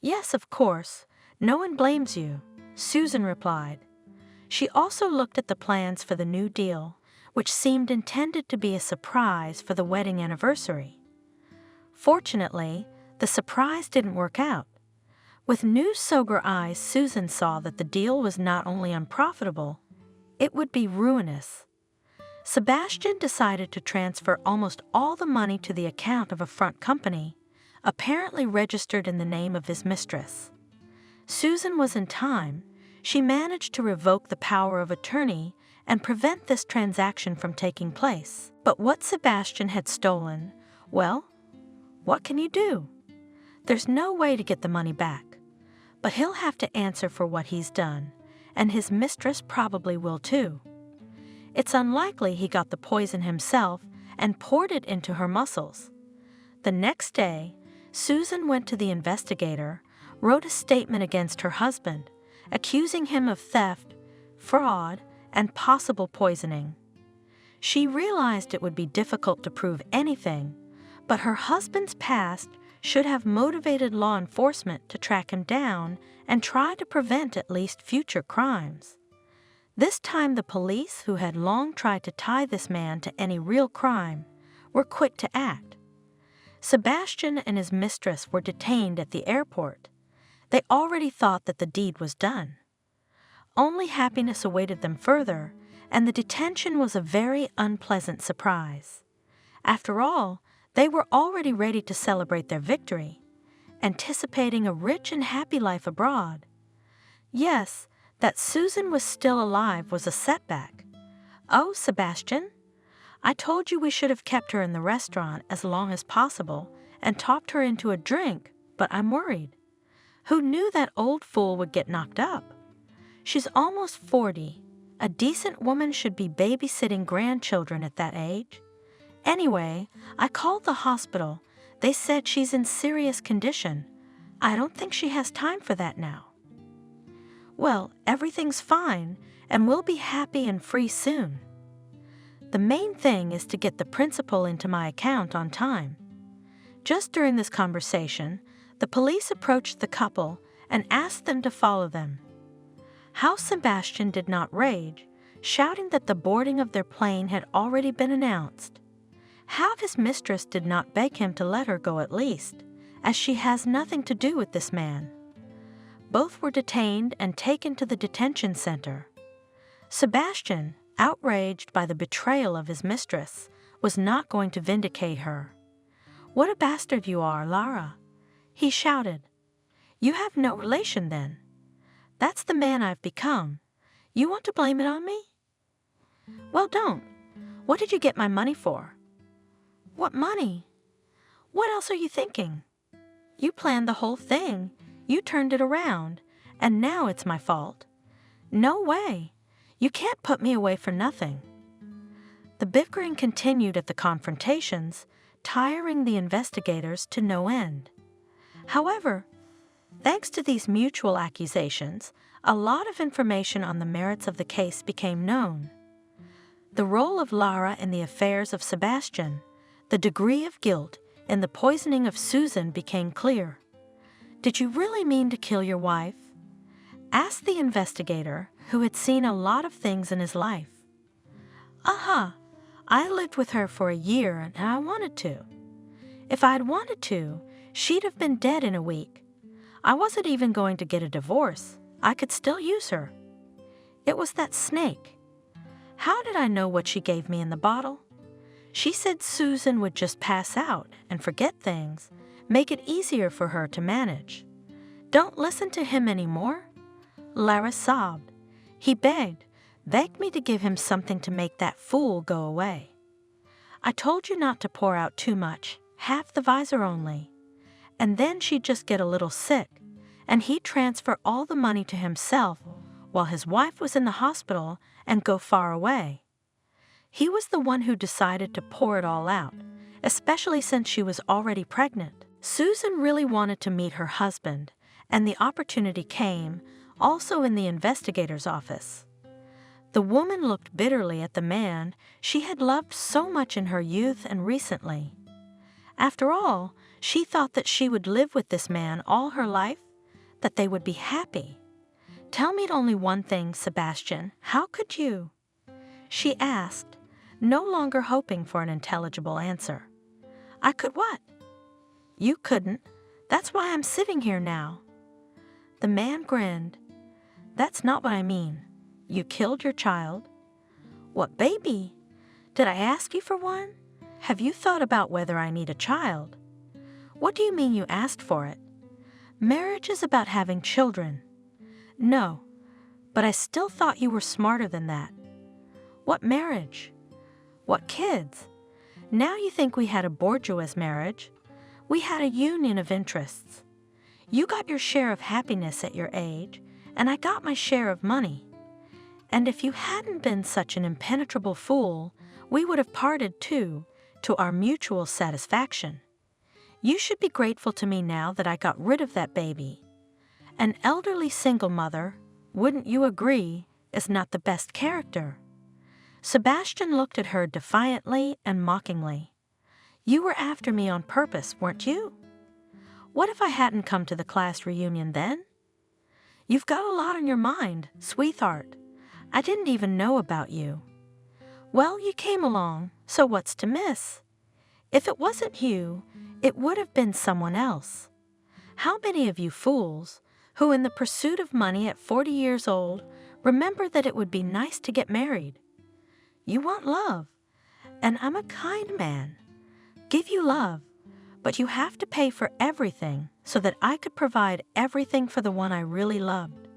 B: Yes, of course. No one blames you, Susan replied. She also looked at the plans for the new deal, which seemed intended to be a surprise for the wedding anniversary. Fortunately, the surprise didn't work out. With new sober eyes, Susan saw that the deal was not only unprofitable, it would be ruinous. Sebastian decided to transfer almost all the money to the account of a front company, apparently registered in the name of his mistress. Susan was in time. She managed to revoke the power of attorney and prevent this transaction from taking place. But what Sebastian had stolen, well, what can you do? There's no way to get the money back. But he'll have to answer for what he's done, and his mistress probably will too. It's unlikely he got the poison himself and poured it into her muscles. The next day, Susan went to the investigator, wrote a statement against her husband, accusing him of theft, fraud, and possible poisoning. She realized it would be difficult to prove anything, but her husband's past should have motivated law enforcement to track him down and try to prevent at least future crimes. This time the police, who had long tried to tie this man to any real crime, were quick to act. Sebastian and his mistress were detained at the airport. They already thought that the deed was done. Only happiness awaited them further, and the detention was a very unpleasant surprise. After all, they were already ready to celebrate their victory, anticipating a rich and happy life abroad. Yes, that Susan was still alive was a setback. Oh, Sebastian, I told you we should have kept her in the restaurant as long as possible and talked her into a drink, but I'm worried. Who knew that old fool would get knocked up? She's almost 40. A decent woman should be babysitting grandchildren at that age. Anyway, I called the hospital. They said she's in serious condition. I don't think she has time for that now. Well, everything's fine, and we'll be happy and free soon. The main thing is to get the principal into my account on time. Just during this conversation, the police approached the couple and asked them to follow them. How Sebastian did not rage, shouting that the boarding of their plane had already been announced. How his mistress did not beg him to let her go at least, as she has nothing to do with this man. Both were detained and taken to the detention center. Sebastian, outraged by the betrayal of his mistress, was not going to vindicate her. "What a bastard you are, Lara!" he shouted. "You have no relation, then? That's the man I've become. You want to blame it on me? Well, don't. What did you get my money for?" "What money? What else are you thinking? You planned the whole thing. You turned it around, and now it's my fault. No way. You can't put me away for nothing." The bickering continued at the confrontations, tiring the investigators to no end. However, thanks to these mutual accusations, a lot of information on the merits of the case became known. The role of Lara in the affairs of Sebastian, the degree of guilt in the poisoning of Susan became clear. "Did you really mean to kill your wife?" asked the investigator, who had seen a lot of things in his life. "Aha! I lived with her for a year and I wanted to. If I'd wanted to, she'd have been dead in a week. I wasn't even going to get a divorce. I could still use her. It was that snake. How did I know what she gave me in the bottle? She said Susan would just pass out and forget things, make it easier for her to manage. Don't listen to him anymore." Lara sobbed. He begged me to give him something to make that fool go away. "I told you not to pour out too much, half the visor only. And then she'd just get a little sick, and he'd transfer all the money to himself while his wife was in the hospital and go far away. He was the one who decided to pour it all out, especially since she was already pregnant. Susan really wanted to meet her husband, and the opportunity came, also in the investigator's office. The woman looked bitterly at the man she had loved so much in her youth and recently. After all, she thought that she would live with this man all her life, that they would be happy. "Tell me only one thing, Sebastian. How could you?" she asked, no longer hoping for an intelligible answer. "I could what?" "You couldn't. That's why I'm sitting here now." The man grinned. "That's not what I mean. You killed your child." "What baby? Did I ask you for one? Have you thought about whether I need a child?" "What do you mean you asked for it? Marriage is about having children." "No, but I still thought you were smarter than that." "What marriage? What kids? Now you think we had a bourgeois marriage. We had a union of interests. You got your share of happiness at your age, and I got my share of money. And if you hadn't been such an impenetrable fool, we would have parted too, to our mutual satisfaction. You should be grateful to me now that I got rid of that baby. An elderly single mother, wouldn't you agree, is not the best character." Sebastian looked at her defiantly and mockingly. "You were after me on purpose, weren't you? What if I hadn't come to the class reunion then? You've got a lot on your mind, sweetheart. I didn't even know about you. Well, you came along, so what's to miss? If it wasn't you, it would have been someone else. How many of you fools, who in the pursuit of money at 40 years old remembered that it would be nice to get married. You want love, and I'm a kind man. Give you love, but you have to pay for everything so that I could provide everything for the one I really loved.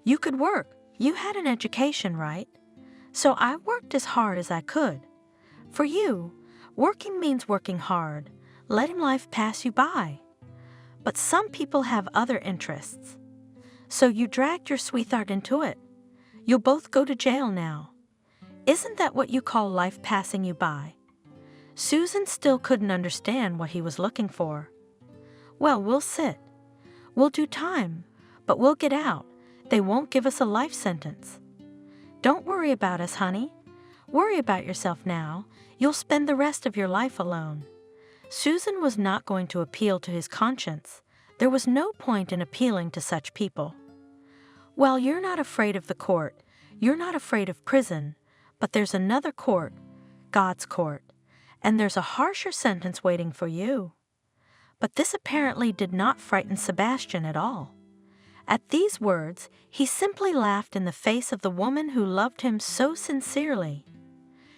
B: You could work. You had an education, right? So I worked as hard as I could. For you, working means working hard, letting life pass you by. But some people have other interests. So you dragged your sweetheart into it. You'll both go to jail now. Isn't that what you call life passing you by? Susan still couldn't understand what he was looking for. Well, we'll sit. We'll do time, but we'll get out. They won't give us a life sentence. Don't worry about us, honey. Worry about yourself now. You'll spend the rest of your life alone. Susan was not going to appeal to his conscience. There was no point in appealing to such people. Well, you're not afraid of the court. You're not afraid of prison. But there's another court, God's court, and there's a harsher sentence waiting for you. But this apparently did not frighten Sebastian at all. At these words, he simply laughed in the face of the woman who loved him so sincerely.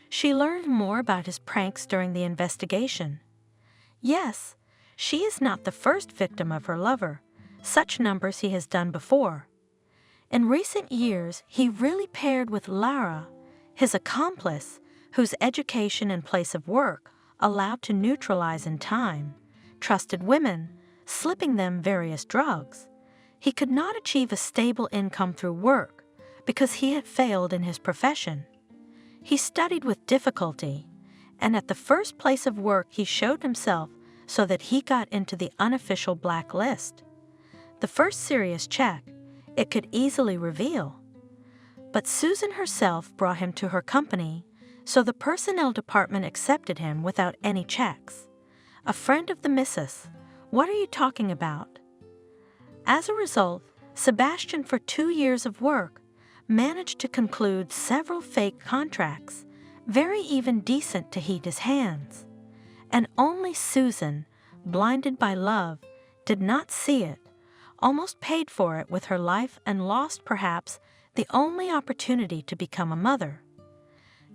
B: She learned more about his pranks during the investigation. Yes, she is not the first victim of her lover. Such numbers he has done before. In recent years, he really paired with Lara, his accomplice, whose education and place of work allowed to neutralize in time, trusted women, slipping them various drugs. He could not achieve a stable income through work because he had failed in his profession. He studied with difficulty, and at the first place of work he showed himself so that he got into the unofficial blacklist. The first serious check, it could easily reveal. But Susan herself brought him to her company, so the personnel department accepted him without any checks. A friend of the missus. What are you talking about? As a result, Sebastian, for 2 years of work, managed to conclude several fake contracts, very even decent to heat his hands. And only Susan, blinded by love, did not see it, almost paid for it with her life and lost, perhaps, the only opportunity to become a mother.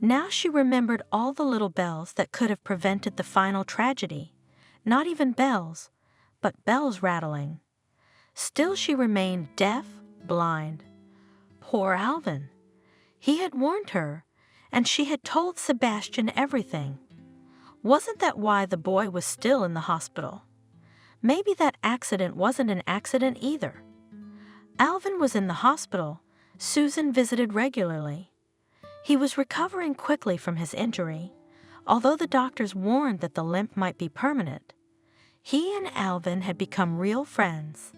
B: Now she remembered all the little bells that could have prevented the final tragedy. Not even bells, but bells rattling. Still she remained deaf, blind. Poor Alvin. He had warned her, and she had told Sebastian everything. Wasn't that why the boy was still in the hospital? Maybe that accident wasn't an accident either. Alvin was in the hospital. Susan visited regularly. He was recovering quickly from his injury, although the doctors warned that the limp might be permanent. He and Alvin had become real friends,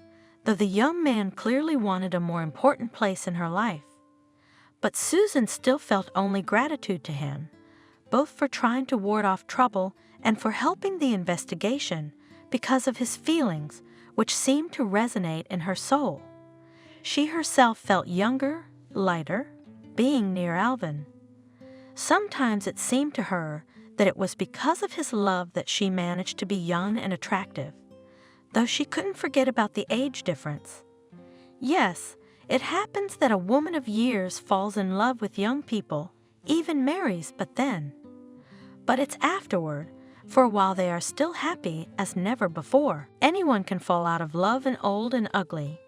B: though the young man clearly wanted a more important place in her life. But Susan still felt only gratitude to him, both for trying to ward off trouble and for helping the investigation because of his feelings, which seemed to resonate in her soul. She herself felt younger, lighter, being near Alvin. Sometimes it seemed to her that it was because of his love that she managed to be young and attractive, though she couldn't forget about the age difference. Yes, it happens that a woman of years falls in love with young people, even marries, but it's afterward, for while they are still happy as never before. Anyone can fall out of love and old and ugly.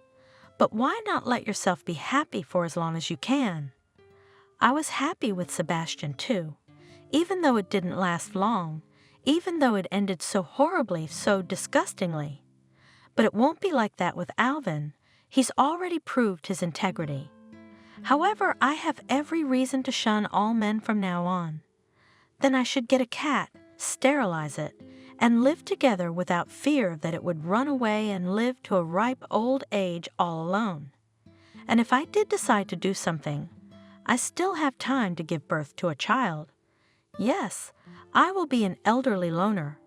B: But why not let yourself be happy for as long as you can? I was happy with Sebastian too, even though it didn't last long, even though it ended so horribly, so disgustingly. But it won't be like that with Alvin. He's already proved his integrity. However, I have every reason to shun all men from now on. Then I should get a cat, sterilize it, and live together without fear that it would run away and live to a ripe old age all alone. And if I did decide to do something, I still have time to give birth to a child. Yes, I will be an elderly loner,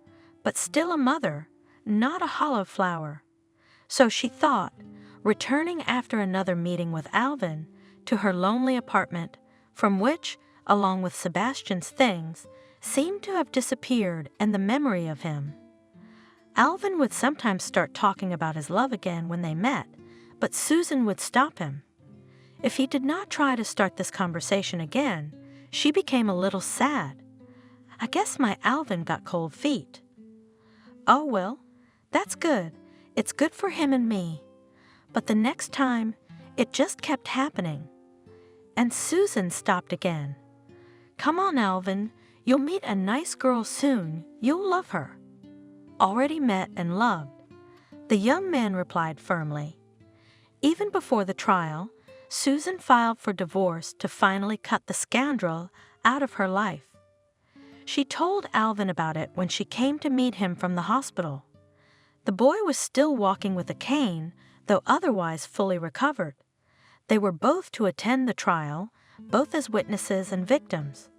B: but still a mother, not a hollow flower. So she thought, returning after another meeting with Alvin to her lonely apartment, from which, along with Sebastian's things, seemed to have disappeared and the memory of him. Alvin would sometimes start talking about his love again when they met, but Susan would stop him. If he did not try to start this conversation again, she became a little sad. I guess my Alvin got cold feet. Oh well, that's good. It's good for him and me. But the next time, it just kept happening. And Susan stopped again. Come on, Alvin. You'll meet a nice girl soon. You'll love her. Already met and loved. The young man replied firmly. Even before the trial, Susan filed for divorce to finally cut the scoundrel out of her life. She told Alvin about it when she came to meet him from the hospital. The boy was still walking with a cane, though otherwise fully recovered. They were both to attend the trial, both as witnesses and victims.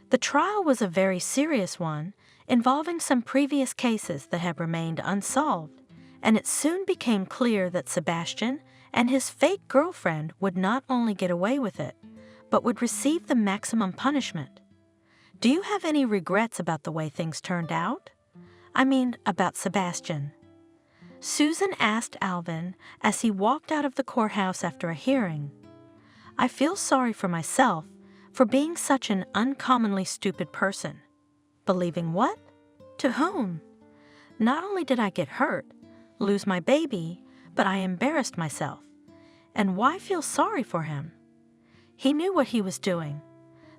B: The trial was a very serious one, involving some previous cases that had remained unsolved, and it soon became clear that Sebastian and his fake girlfriend would not only get away with it, but would receive the maximum punishment. Do you have any regrets about the way things turned out? I mean, about Sebastian. Susan asked Alvin as he walked out of the courthouse after a hearing. I feel sorry for myself for being such an uncommonly stupid person. Believing what? To whom? Not only did I get hurt, lose my baby, but I embarrassed myself. And why feel sorry for him? He knew what he was doing.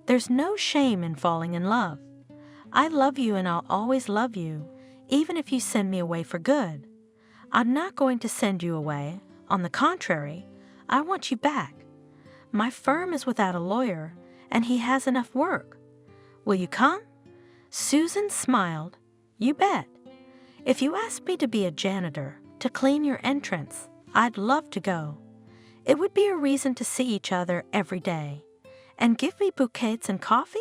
B: There's no shame in falling in love. I love you and I'll always love you, even if you send me away for good. I'm not going to send you away. On the contrary, I want you back. My firm is without a lawyer, and he has enough work. Will you come? Susan smiled. You bet. If you asked me to be a janitor, to clean your entrance, I'd love to go. It would be a reason to see each other every day. And give me bouquets and coffee?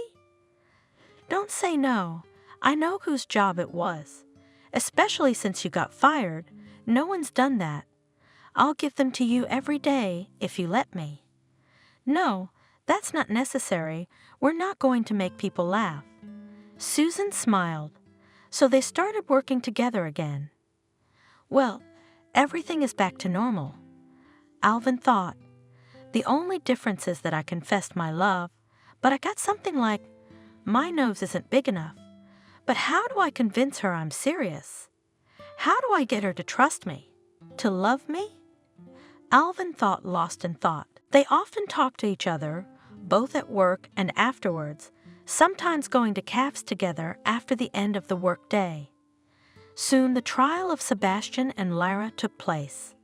B: Don't say no. I know whose job it was. Especially since you got fired, no one's done that. I'll give them to you every day if you let me. No, that's not necessary. We're not going to make people laugh. Susan smiled. So they started working together again. Well, everything is back to normal. Alvin thought. The only difference is that I confessed my love, but I got something like, my nose isn't big enough. But how do I convince her I'm serious? How do I get her to trust me? To love me? Alvin thought lost in thought. They often talked to each other, both at work and afterwards, sometimes going to cafes together after the end of the work day. Soon the trial of Sebastian and Lara took place.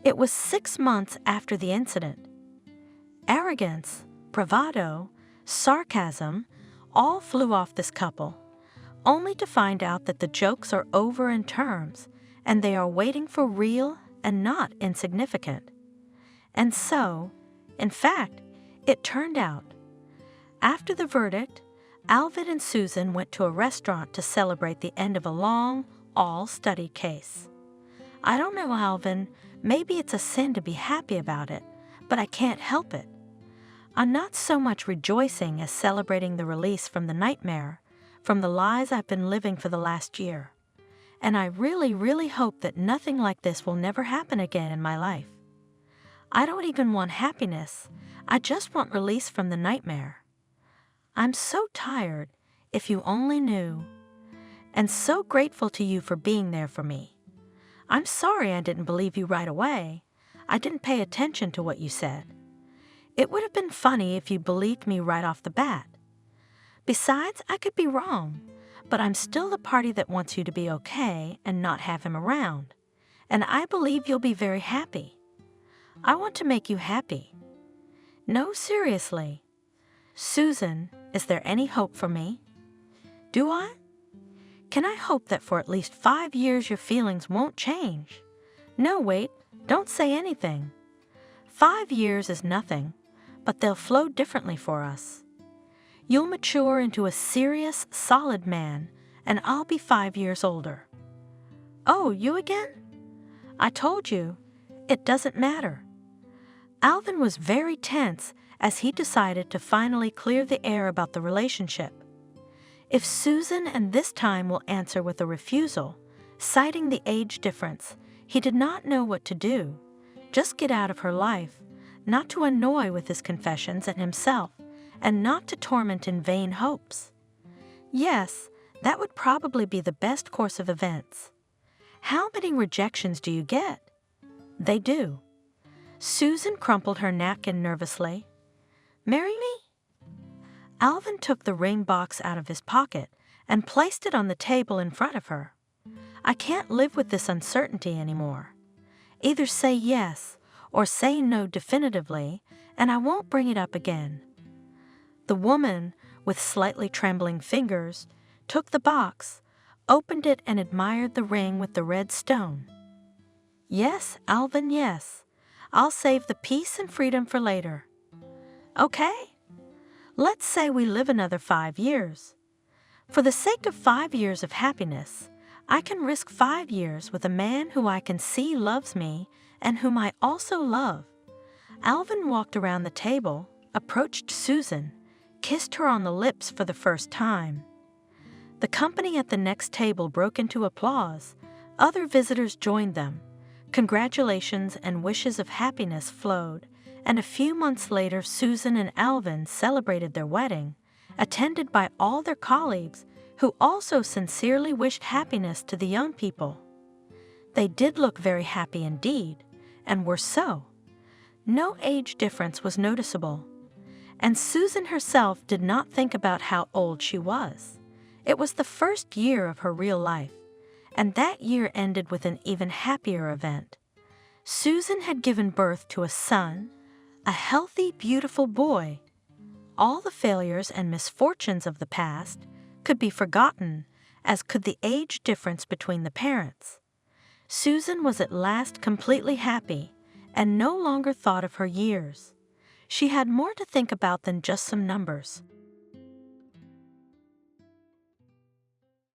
B: It was 6 months after the incident. Arrogance, bravado, sarcasm, all flew off this couple, only to find out that the jokes are over in terms, and they are waiting for real and not insignificant. And so, in fact, it turned out. After the verdict, Alvin and Susan went to a restaurant to celebrate the end of a long, all-studied case. I don't know, Alvin, maybe it's a sin to be happy about it, but I can't help it. I'm not so much rejoicing as celebrating the release from the nightmare, from the lies I've been living for the last year. And I really, really hope that nothing like this will never happen again in my life. I don't even want happiness. I just want release from the nightmare. I'm so tired, if you only knew. And so grateful to you for being there for me. I'm sorry I didn't believe you right away. I didn't pay attention to what you said. It would have been funny if you believed me right off the bat. Besides, I could be wrong, but I'm still the party that wants you to be okay and not have him around. And I believe you'll be very happy. I want to make you happy. No, seriously. Susan, is there any hope for me? Do I? Can I hope that for at least 5 years your feelings won't change? No, wait, don't say anything. 5 years is nothing, but they'll flow differently for us. You'll mature into a serious, solid man, and I'll be 5 years older. Oh, you again? I told you, it doesn't matter. Alvin was very tense as he decided to finally clear the air about the relationship. If Susan and this time will answer with a refusal, citing the age difference, he did not know what to do. Just get out of her life, not to annoy with his confessions and himself, and not to torment in vain hopes. Yes, that would probably be the best course of events. How many rejections do you get? They do. Susan crumpled her napkin nervously. Marry me? Alvin took the ring box out of his pocket and placed it on the table in front of her. I can't live with this uncertainty anymore. Either say yes or say no definitively, and I won't bring it up again. The woman, with slightly trembling fingers, took the box, opened it, and admired the ring with the red stone. Yes, Alvin, yes. I'll save the peace and freedom for later. Okay? Let's say we live another 5 years. For the sake of 5 years of happiness, I can risk 5 years with a man who I can see loves me and whom I also love. Alvin walked around the table, approached Susan, kissed her on the lips for the first time. The company at the next table broke into applause. Other visitors joined them. Congratulations and wishes of happiness flowed, and a few months later Susan and Alvin celebrated their wedding, attended by all their colleagues who also sincerely wished happiness to the young people. They did look very happy indeed, and were so. No age difference was noticeable, and Susan herself did not think about how old she was. It was the first year of her real life, and that year ended with an even happier event. Susan had given birth to a son, a healthy, beautiful boy. All the failures and misfortunes of the past could be forgotten, as could the age difference between the parents. Susan was at last completely happy and no longer thought of her years. She had more to think about than just some numbers.